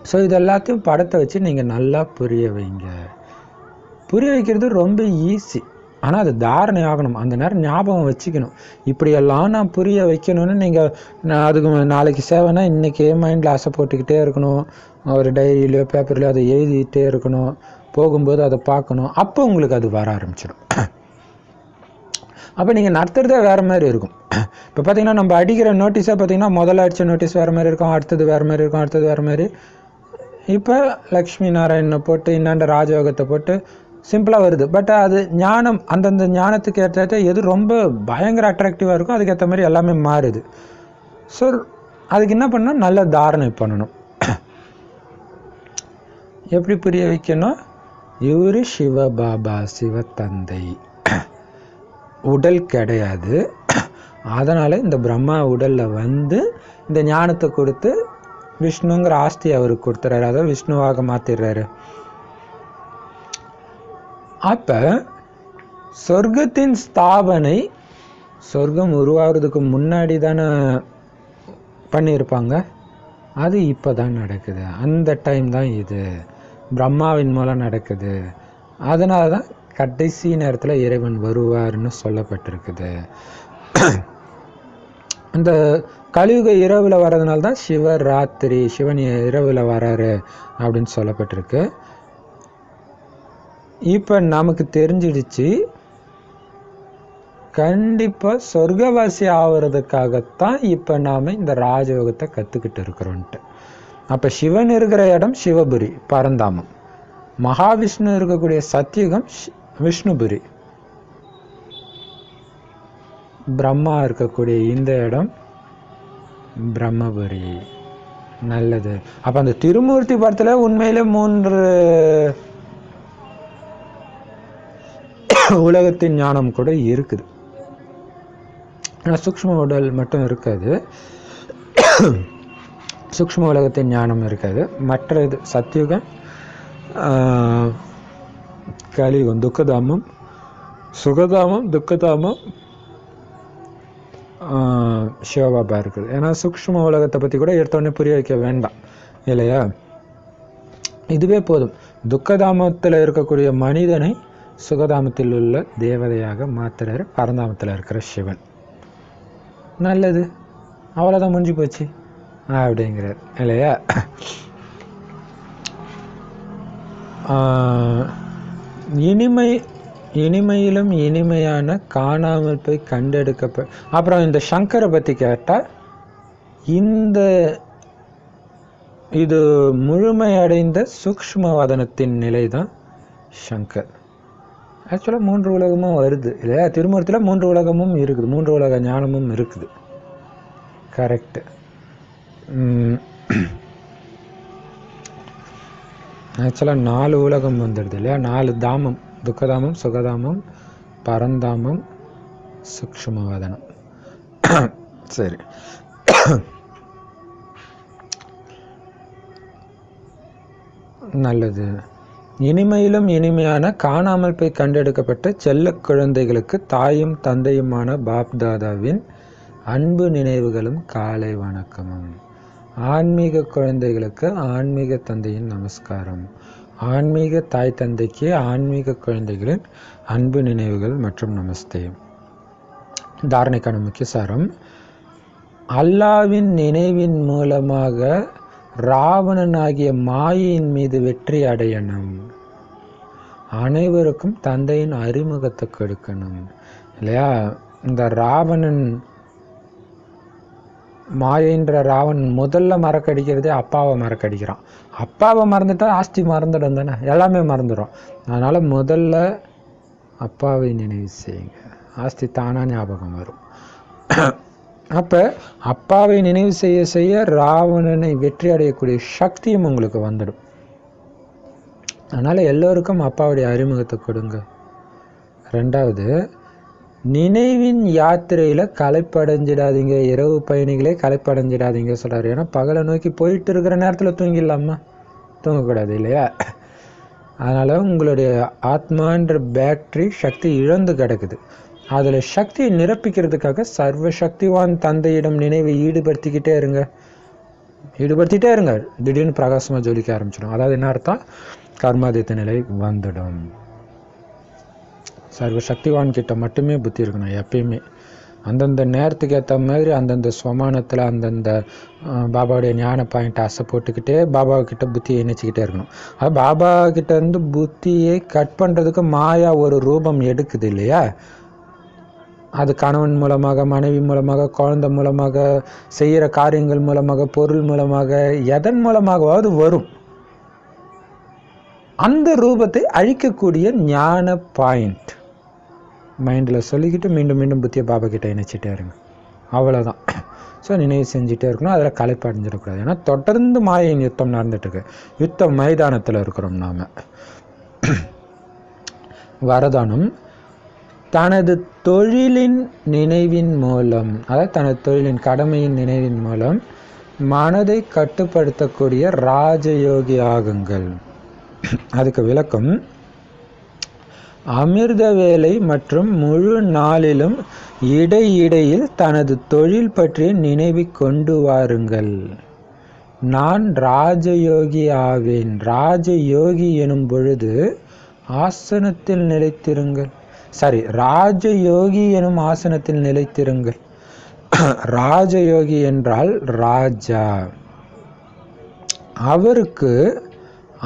ஸோ இது எல்லாத்தையும் படத்தை வச்சு நீங்கள் நல்லா புரிய வைங்க. புரிய வைக்கிறது ரொம்ப ஈஸி, ஆனால் அது தாரணை ஆகணும். அந்த நேரம் ஞாபகம் வச்சுக்கணும், இப்படியெல்லாம் நான் புரிய வைக்கணும்னு. நீங்கள் அதுக்கு நாளைக்கு சேவைனா இன்றைக்கே மைண்டில் ஆசை போட்டுக்கிட்டே இருக்கணும், ஒரு டைரியிலையோ பேப்பர்லையோ அதை எழுதிக்கிட்டே இருக்கணும், போகும்போது அதை பார்க்கணும். அப்போ உங்களுக்கு அது வர ஆரம்பிச்சிடும். அப்போ நீங்கள் நடத்துகிறதே வேறு மாதிரி இருக்கும். இப்போ பார்த்தீங்கன்னா நம்ம அடிக்கிற நோட்டீஸாக பார்த்தீங்கன்னா முதல்ல அடித்த நோட்டீஸ் வேறு மாதிரி இருக்கும், அடுத்தது வேறு மாதிரி இருக்கும், அடுத்தது வேறு மாதிரி. இப்போ லக்ஷ்மி நாராயணனை போட்டு இன்னாண்ட ராஜயோகத்தை போட்டு சிம்பிளாக வருது. பட் அது ஞானம், அந்தந்த ஞானத்துக்கு ஏற்ற எது ரொம்ப பயங்கர அட்ராக்டிவாக இருக்கும் அதுக்கேற்ற மாதிரி எல்லாமே மாறுது. ஸோ அதுக்கு என்ன பண்ணணும், நல்ல தாரணை பண்ணணும். எப்படி புரிய வைக்கணும், இவர் சிவபாபா சிவ தந்தை, உடல் கிடையாது, அதனால் இந்த பிரம்மா உடலில் வந்து இந்த ஞானத்தை கொடுத்து விஷ்ணுங்கிற ஆஸ்தி அவருக்கு கொடுத்துறாரு, அதை விஷ்ணுவாக மாற்றிடுறாரு. அப்போ சொர்க்கத்தின் ஸ்தாபனை சொர்க்கம் உருவாகிறதுக்கு முன்னாடி தானே பண்ணியிருப்பாங்க, அது இப்போ தான் நடக்குது. அந்த டைம் தான் இது பிரம்மாவின் மூலம் நடக்குது. அதனால தான் கடைசி நேரத்தில் இறைவன் வருவார்னு சொல்லப்பட்டிருக்குது. இந்த கலியுக இரவில் வர்றதுனால தான் சிவராத்திரி, சிவன் இரவில் வராரு அப்படின்னு சொல்லப்பட்டிருக்கு. இப்போ நமக்கு தெரிஞ்சிடுச்சு, கண்டிப்பாக சொர்க்கவாசி ஆகிறதுக்காகத்தான் இப்போ நாம் இந்த ராஜயோகத்தை கற்றுக்கிட்டு இருக்கிறோன்ட்டு. அப்போ சிவன் இருக்கிற இடம் சிவபுரி பரந்தாமம், மகாவிஷ்ணு இருக்கக்கூடிய சத்தியுகம் விஷ்ணுபுரி, பிரம்மா இருக்கக்கூடிய இந்த இடம் பிரம்மபுரி. நல்லது. அப்போ அந்த திருமூர்த்தி படத்தில் உண்மையிலே 3 உலகத்தின் ஞானம் கூட இருக்குது. ஆனால் சூக்ஷ்ம உடல் மட்டும் இருக்காது, சூக்ஷ்ம உலகத்தின் ஞானம் இருக்காது. மற்ற இது சத்தியுகம், கலியுகம், துக்கதாமம், சுகதாமம், துக்கதாமம், சிவபாபா இருக்குது. ஏன்னா சூக்ஷ்ம உலகத்தை பற்றி கூட எடுத்தோடனே புரிய வைக்க வேண்டாம் இல்லையா? இதுவே போதும். துக்கதாமத்தில் இருக்கக்கூடிய மனிதனை சுகதாமத்தில் உள்ள தேவதையாக மாத்துறாரு பரந்தாமத்தில் இருக்கிற சிவன். நல்லது, அவ்வளோதான், முடிஞ்சு போச்சு அப்படிங்கிறார் இல்லையா? இனிமையிலும் இனிமையான காணாமல் போய் கண்டெடுக்க. அப்புறம் இந்த சங்கரை பற்றி கேட்டால், இது முழுமையடைந்த சூக்ஷ்மவதனத்தின் நிலை தான் சங்கர். ஆக்சுவலாக 3 உலகமும் வருது இல்லையா? திருமூர்த்தியில் 3 உலகமும் இருக்குது, 3 உலக ஞானமும் இருக்குது. கரெக்டு. ஆக்சுவலாக 4 உலகம் வந்துடுது இல்லையா? 4 தாமம், துக்கதாமம், சுகதாமம், பரந்தாமம், சூக்ஷ்மவதனம். சரி, நல்லது. இனிமையிலும் இனிமையான காணாமல் போய் கண்டெடுக்கப்பட்ட செல்ல குழந்தைகளுக்கு தாயும் தந்தையுமான பாப்தாதாவின் அன்பு நினைவுகளும் காலை வணக்கமும். ஆன்மீக குழந்தைகளுக்கு ஆன்மீக தந்தையின் நமஸ்காரம். ஆன்மீக தாய் தந்தைக்கு ஆன்மீக குழந்தைகளின் அன்பு நினைவுகள் மற்றும் நமஸ்தே. தாரணைக்கான முக்கிய சாரம்: அல்லாவின் நினைவின் மூலமாக ராவணன் ஆகிய மாயையின் மீது வெற்றி அடையணும். அனைவருக்கும் தந்தையின் அறிமுகத்தை கொடுக்கணும் இல்லையா? இந்த ராவணன், மாயைன்ற ராவணன் முதல்ல மறக்கடிக்கிறதே அப்பாவை மறக்கடிக்கிறான். அப்பாவை மறந்துட்டா ஆஸ்தி மறந்துடும் தானே, எல்லாமே மறந்துடும். அதனால் முதல்ல அப்பாவை நினைவு செய்யுங்க, ஆஸ்தி தானாக ஞாபகம் வரும். அப்போ அப்பாவை நினைவு செய்ய செய்ய ராவணனை வெற்றி அடையக்கூடிய சக்தியும் உங்களுக்கு வந்துடும். அதனால் எல்லோருக்கும் அப்பாவுடைய அறிமுகத்தை கொடுங்க. 2வது, நினைவின் யாத்திரையில் களைப்படைஞ்சிடாதீங்க. இரவு பயணிகளே களைப்படைஞ்சிடாதீங்க சொல்கிறார். ஏன்னா பகலை நோக்கி போயிட்டு இருக்கிற நேரத்தில் தூங்கிடலாமா? தூங்கக்கூடாது இல்லையா? அதனால் உங்களுடைய ஆத்மான்ற பேட்டரி சக்தி இழந்து கிடக்குது. அதில் சக்தியை நிரப்பிக்கிறதுக்காக சர்வ சக்திவான் தந்தையிடம் நினைவை ஈடுபடுத்திக்கிட்டே இருங்க. திடீர்னு பிரகாசமாக ஜொலிக்க ஆரம்பிச்சிடும். அதாவது என்ன அர்த்தம்? கர்மாதித்த நிலை வந்துடும். சர்வ சக்திவான் கிட்ட மட்டுமே புத்தி இருக்கணும் எப்பயுமே. அந்தந்த நேரத்துக்கு ஏற்ற மாதிரி அந்தந்த ஸ்வமானத்தில் அந்தந்த பாபாவுடைய ஞான பாயிண்ட் ஆசை போட்டுக்கிட்டே பாபாக்கிட்ட புத்தியை இணைச்சிக்கிட்டே இருக்கணும். அது பாபா கிட்ட இருந்து புத்தியை கட் பண்ணுறதுக்கு மாயா ஒரு ரூபம் எடுக்குது இல்லையா? அது கணவன் மூலமாக, மனைவி மூலமாக, குழந்தை மூலமாக, செய்கிற காரியங்கள் மூலமாக, பொருள் மூலமாக, எதன் மூலமாகவாவது வரும். அந்த ரூபத்தை அழிக்கக்கூடிய ஞான பாயிண்ட் மைண்டில் சொல்லிக்கிட்டு மீண்டும் மீண்டும் புத்தியை பாபா கிட்ட இணைச்சிட்டே இருங்க. அவ்வளோதான். ஸோ நினைவு செஞ்சுட்டே இருக்கணும். அதில் களைப்பு அடைஞ்சிடக்கூடாது. ஏன்னா தொடர்ந்து மாயின் யுத்தம் நடந்துட்டுருக்கு. யுத்த மைதானத்தில் இருக்கிறோம் நாம். வரதானம்: தனது தொழிலின் நினைவின் மூலம், அதாவது தனது தொழிலின் கடமையின் நினைவின் மூலம் மனதை கட்டுப்படுத்தக்கூடிய ராஜயோகி ஆகுங்கள். அதுக்கு விளக்கம், அமிர்த வேலை மற்றும் முழு நாளிலும் இடையிடையில் தனது தொழில் பற்றிய நினைவை கொண்டு வாருங்கள். நான் ராஜயோகி ஆவேன். ராஜயோகி எனும் பொழுது ஆசனத்தில் நிலைத்திருங்கள். ராஜயோகி எனும் ஆசனத்தில் நிலைத்திருங்கள். ராஜயோகி என்றால் ராஜா.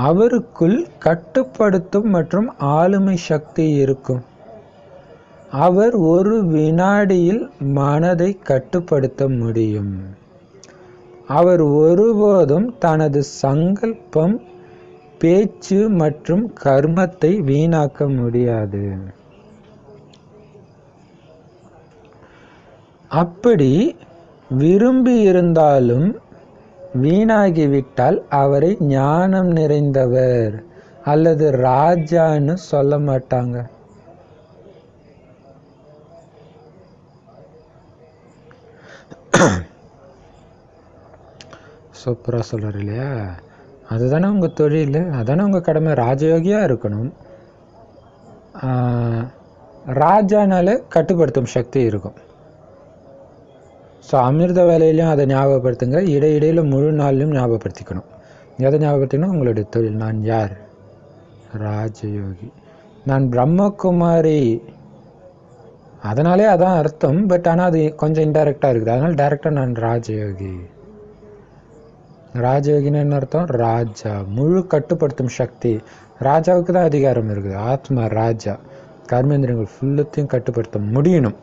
அவருக்குள் கட்டுப்படுத்தும் மற்றும் ஆளுமை சக்தி இருக்கும். அவர் ஒரு வினாடியில் மனதை கட்டுப்படுத்த முடியும். அவர் ஒருபோதும் தனது சங்கல்பம், பேச்சு மற்றும் கர்மத்தை வீணாக்க முடியாது. அப்படி விரும்பி இருந்தாலும் வீணாகிவிட்டால் அவரை ஞானம் நிறைந்தவர் அல்லது ராஜான்னு சொல்ல மாட்டாங்க. சூப்பரா சொல்றாரு இல்லையா? அதுதானே உங்க தொழில், அதானே உங்க கடமை. ராஜயோகியா இருக்கணும். ராஜானால கட்டுப்படுத்தும் சக்தி இருக்கும். ஸோ அமிர்த வேலையிலையும் அதை ஞாபகப்படுத்துங்க. இடையிடையில் முழு நாளிலும் ஞாபகப்படுத்திக்கணும். எதை ஞாபகப்படுத்திக்கணும்? உங்களுடைய தொழில். நான் யார்? ராஜயோகி. நான் பிரம்மகுமாரி. அதனாலே அதான் அர்த்தம். பட் ஆனால் அது கொஞ்சம் இன்டைரக்டாக இருக்குது. அதனால் டைரக்டாக நான் ராஜயோகி. ராஜயோகின்னு என்ன அர்த்தம்? ராஜா. முழு கட்டுப்படுத்தும் சக்தி. ராஜாவுக்கு தான் அதிகாரம் இருக்குது. ஆத்மா ராஜா. கர்மேந்திரங்கள் ஃபுல்லத்தையும் கட்டுப்படுத்த முடியணும்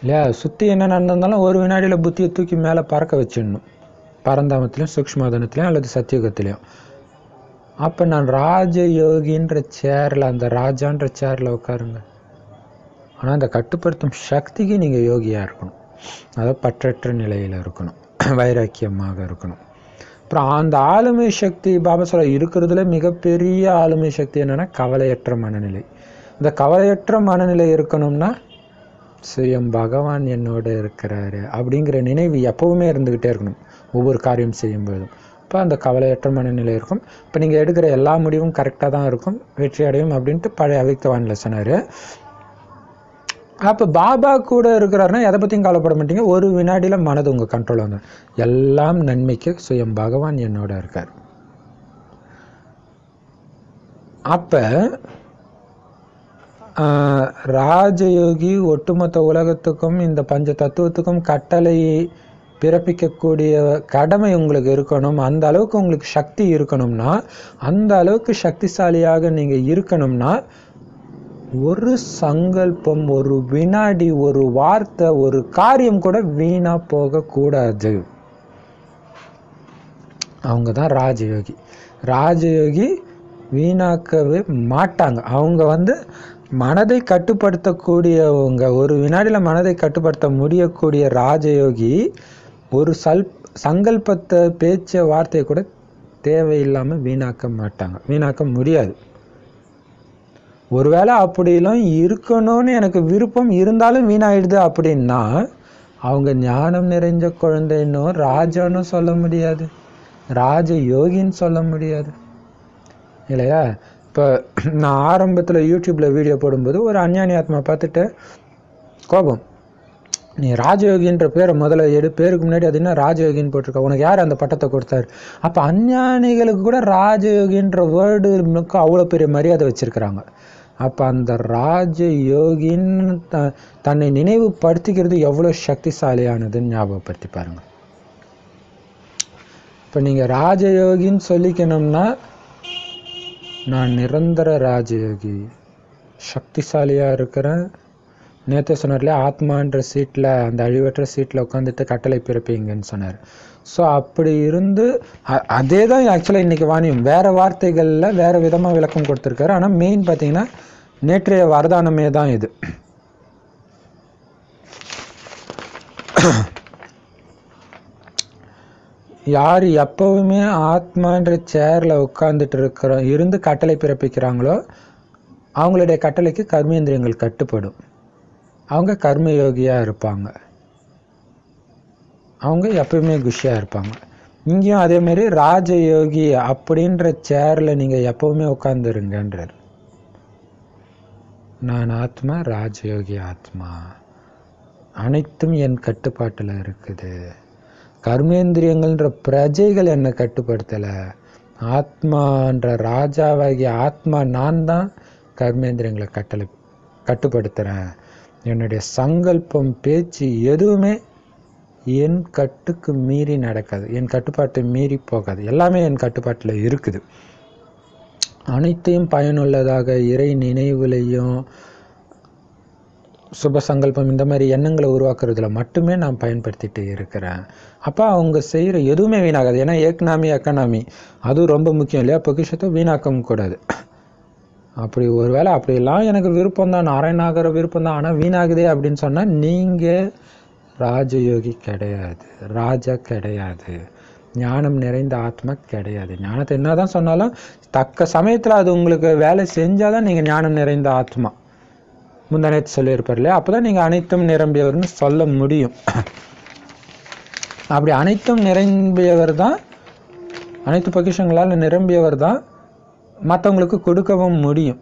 இல்லையா? சுற்றி என்ன நடந்திருந்தாலும் ஒரு வினாடியில் புத்தியை தூக்கி மேலே பறக்க வச்சிடணும். பரந்தாமத்திலையும் சூக்ஷ்மதனத்திலையும் அல்லது சத்தியுகத்திலையும். அப்போ நான் ராஜயோகின்ற சேரில், அந்த ராஜான்ற சேரில் உட்காருங்க. ஆனால் அந்த கட்டுப்படுத்தும் சக்திக்கு நீங்கள் யோகியாக இருக்கணும். அதாவது பற்றற்ற நிலையில் இருக்கணும், வைராக்கியமாக இருக்கணும். அப்புறம் அந்த ஆளுமை சக்தி பாபா சொல்ல இருக்கிறதுல மிகப்பெரிய ஆளுமை சக்தி என்னென்னா கவலையற்ற மனநிலை. இந்த கவலையற்ற மனநிலை இருக்கணும்னா சுயம் பகவான் என்னோட இருக்கிறாரு அப்படிங்கிற நினைவு எப்பவுமே இருந்துக்கிட்டே இருக்கணும், ஒவ்வொரு காரியம் செய்யும்போதும். இப்போ அந்த கவலையற்ற மனநிலை இருக்கும். இப்போ நீங்கள் எடுக்கிற எல்லா முடிவும் கரெக்டாக தான் இருக்கும், வெற்றி அடையும் அப்படின்ட்டு பழைய அவிக்தவானில் சொன்னார். அப்போ பாபா கூட இருக்கிறாருன்னா எதை பற்றியும் கவலைப்பட மாட்டீங்க. ஒரு வினாடியில் மனது உங்கள் கண்ட்ரோல் வந்து எல்லாம் நன்மைக்கு சுயம் பகவான் என்னோட இருக்கார். அப்போ ராஜயோகி ஒட்டுமொத்த உலகத்துக்கும் இந்த பஞ்ச தத்துவத்துக்கும் கட்டளை பிறப்பிக்கக்கூடிய கடமை உங்களுக்கு இருக்கணும். அந்த அளவுக்கு உங்களுக்கு சக்தி இருக்கணும்னா, அந்த அளவுக்கு சக்திசாலியாக நீங்கள் இருக்கணும்னா, ஒரு சங்கல்பம், ஒரு வினாடி, ஒரு வார்த்தை, ஒரு காரியம் கூட வீணா போகக்கூடாது. அவங்க தான் ராஜயோகி. ராஜயோகி வீணாக்கவே மாட்டாங்க. அவங்க மனதை கட்டுப்படுத்தக்கூடியவங்க. ஒரு வினாடியில் மனதை கட்டுப்படுத்த முடியக்கூடிய ராஜயோகி ஒரு சங்கல்பத்தை, பேச்ச, வார்த்தையை கூட தேவையில்லாமல் வீணாக்க மாட்டாங்க, வீணாக்க முடியாது. ஒருவேளை அப்படிலாம் இருக்கணும்னு எனக்கு விருப்பம் இருந்தாலும் வீணாயிடுது அப்படின்னா அவங்க ஞானம் நிறைஞ்ச குழந்தைன்னும் ராஜான்னு சொல்ல முடியாது, ராஜயோகின்னு சொல்ல முடியாது இல்லையா? இப்போ நான் ஆரம்பத்தில் யூடியூப்பில் வீடியோ போடும்போது ஒரு அஞ்ஞானி ஆத்மா பார்த்துட்டு கோபம், நீ ராஜயோகின்ற பேரை முதல்ல பேருக்கு முன்னாடி அது என்ன ராஜயோகின்னு போட்டிருக்க, உனக்கு யார் அந்த பட்டத்தை கொடுத்தாரு? அப்போ அஞ்ஞானிகளுக்கு கூட ராஜயோகின்ற வேர்டுக்கு அவ்வளோ பெரிய மரியாதை வச்சுருக்கிறாங்க. அப்போ அந்த ராஜயோகின்னு தன்னை நினைவுபடுத்திக்கிறது எவ்வளோ சக்திசாலியானதுன்னு ஞாபகப்படுத்தி பாருங்கள். இப்போ நீங்கள் ராஜயோகின்னு சொல்லிக்கணும்னா, நான் நிரந்தர ராஜயோகி, சக்திசாலியாக இருக்கிறேன். நேற்று சொன்னார் இல்லையா, ஆத்மான்ற சீட்டில், அந்த அழிவற்ற சீட்டில் உட்காந்துட்டு கட்டளை பிறப்பீங்கன்னு சொன்னார். ஸோ அப்படி இருந்து அதே தான் ஆக்சுவலாக இன்றைக்கி வாணியம் வேறு வார்த்தைகளில் வேறு விதமாக விளக்கம் கொடுத்துருக்காரு. ஆனால் மெயின் பார்த்தீங்கன்னா நேற்றைய வரதானமே தான் இது. யார் எப்பவுமே ஆத்மான்ற சேரில் உட்காந்துட்டு இருந்து கட்டளை பிறப்பிக்கிறாங்களோ அவங்களுடைய கட்டளைக்கு கர்மேந்திரியங்கள் கட்டுப்படும். அவங்க கர்மயோகியாக இருப்பாங்க. அவங்க எப்பவுமே குஷியாக இருப்பாங்க. இங்கேயும் அதேமாரி ராஜயோகி அப்படின்ற சேரில் நீங்கள் எப்பவுமே உட்காந்துருங்கன்றார். நான் ஆத்மா, ராஜயோகி ஆத்மா, அனைத்தும் என் கட்டுப்பாட்டில் இருக்குது. கர்மேந்திரியங்கள்ன்ற பிரஜைகள் என்னை கட்டுப்படுத்தலை. ஆத்மான்ற ராஜாவாகிய ஆத்மா நான் தான் கர்மேந்திரியங்களை கட்டுப்படுத்துகிறேன். என்னுடைய சங்கல்பம், பேச்சு எதுவுமே என் கட்டுக்கு மீறி நடக்காது, என் கட்டுப்பாட்டை மீறி போகாது. எல்லாமே என் கட்டுப்பாட்டில் இருக்குது. அனைத்தையும் பயனுள்ளதாக இறை நினைவுலையும் சுப சங்கல்பம் இந்த மாதிரி எண்ணங்களை உருவாக்குறதுல மட்டுமே நான் பயன்படுத்திட்டு இருக்கிறேன். அப்போ அவங்க செய்கிற எதுவுமே வீணாகாது. ஏன்னா ஏக்னாமி எக்கனாமி அதுவும் ரொம்ப முக்கியம் இல்லையா? பொக்கிஷத்தை வீணாக்கவும் கூடாது. அப்படி ஒரு வேளை அப்படிலாம் எனக்கு விருப்பம் தான், நாராயணாகிற விருப்பம் தான், ஆனால் வீணாகுதே அப்படின்னு சொன்னால் நீங்கள் ராஜயோகி கிடையாது, ராஜா கிடையாது, ஞானம் நிறைந்த ஆத்மா கிடையாது. ஞானத்தை என்ன தான் சொன்னாலும் தக்க சமயத்தில் அது உங்களுக்கு வேலை செஞ்சால் தான் நீங்கள் ஞானம் நிறைந்த ஆத்மா. முந்தானேத்து சொல்லியிருப்பார் இல்லையா? அப்போ தான் நீங்கள் அனைத்தும் நிரம்பியவர்னு சொல்ல முடியும். அப்படி அனைத்தும் நிரம்பியவர் தான், அனைத்து பொக்கிஷங்களால் நிரம்பியவர் தான் மற்றவங்களுக்கு கொடுக்கவும் முடியும்.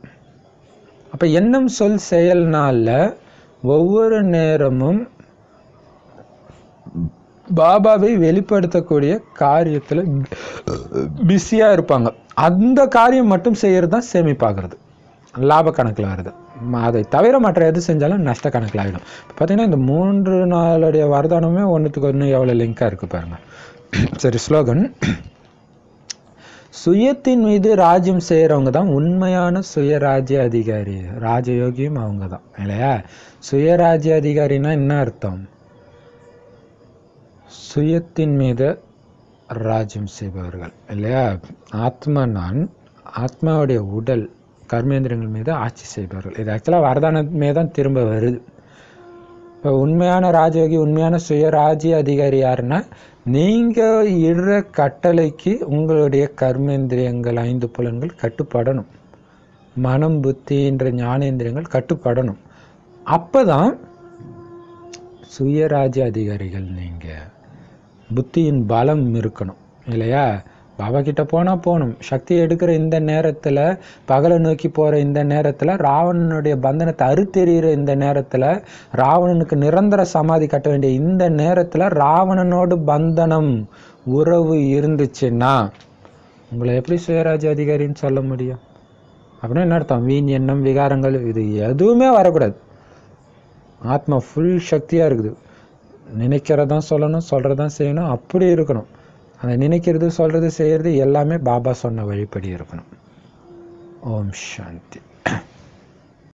அப்போ எண்ணம் சொல் செயல்னால ஒவ்வொரு நேரமும் பாபாவை வெளிப்படுத்தக்கூடிய காரியத்தில் பிஸியாக இருப்பாங்க. அந்த காரியம் மட்டும் செய்கிறது தான் சேமிப்பாகிறது, லாப கணக்கில் வருது. அதை தவிர மற்ற எது செஞ்சாலும் நஷ்ட கணக்கில் ஆகிடும். பார்த்தீங்கன்னா இந்த 3 நாளுடைய வரதானமே ஒன்றுத்துக்கு ஒன்று எவ்வளோ லிங்காக இருக்குது பாருங்கள். சரி, ஸ்லோகன். சுயத்தின் மீது ராஜ்யம் செய்கிறவங்க தான் உண்மையான சுயராஜ்ய அதிகாரி. ராஜயோகியும் அவங்க தான் இல்லையா? சுயராஜ்ய அதிகாரின்னா என்ன அர்த்தம்? சுயத்தின் மீது ராஜ்யம் செய்பவர்கள் இல்லையா? ஆத்மா நான், ஆத்மாவுடைய உடல், கர்மேந்திரங்கள் மீது ஆட்சி செய்பவர்கள். இது ஆக்சுவலாக வரதானமே தான் திரும்ப வருது. இப்போ உண்மையான ராஜயோகி, உண்மையான சுயராஜ்ய அதிகாரி யாருன்னா, நீங்கள் இடுற கட்டளைக்கு உங்களுடைய கர்மேந்திரியங்கள், 5 புலன்கள் கட்டுப்படணும். மனம், புத்தின்ற ஞானேந்திரியங்கள் கட்டுப்படணும். அப்போ தான் சுயராஜ்ய அதிகாரிகள். நீங்கள் புத்தியின் பலம் இருக்கணும் இல்லையா? பாபா கிட்ட போனால் போகணும். சக்தி எடுக்கிற இந்த நேரத்தில், பகலை நோக்கி போகிற இந்த நேரத்தில், ராவணனுடைய பந்தனத்தை அறுத்தெறிகிற இந்த நேரத்தில், ராவணனுக்கு நிரந்தர சமாதி கட்ட வேண்டிய இந்த நேரத்தில் ராவணனோடு பந்தனம் உறவு இருந்துச்சுன்னா உங்களை எப்படி சுயராஜ்ய அதிகாரின்னு சொல்ல முடியும்? அப்படின்னா என்ன அர்த்தம்? வீண் எண்ணம், விகாரங்கள் இது எதுவுமே வரக்கூடாது. ஆத்மா ஃபுல் சக்தியாக இருக்குது. நினைக்கிறதான் சொல்லணும், சொல்கிறதான் செய்யணும், அப்படி இருக்கணும். அந்த நினைக்கிறது, சொல்கிறது, செய்கிறது எல்லாமே பாபா சொன்ன வழிப்படி இருக்கணும். ஓம் சாந்தி.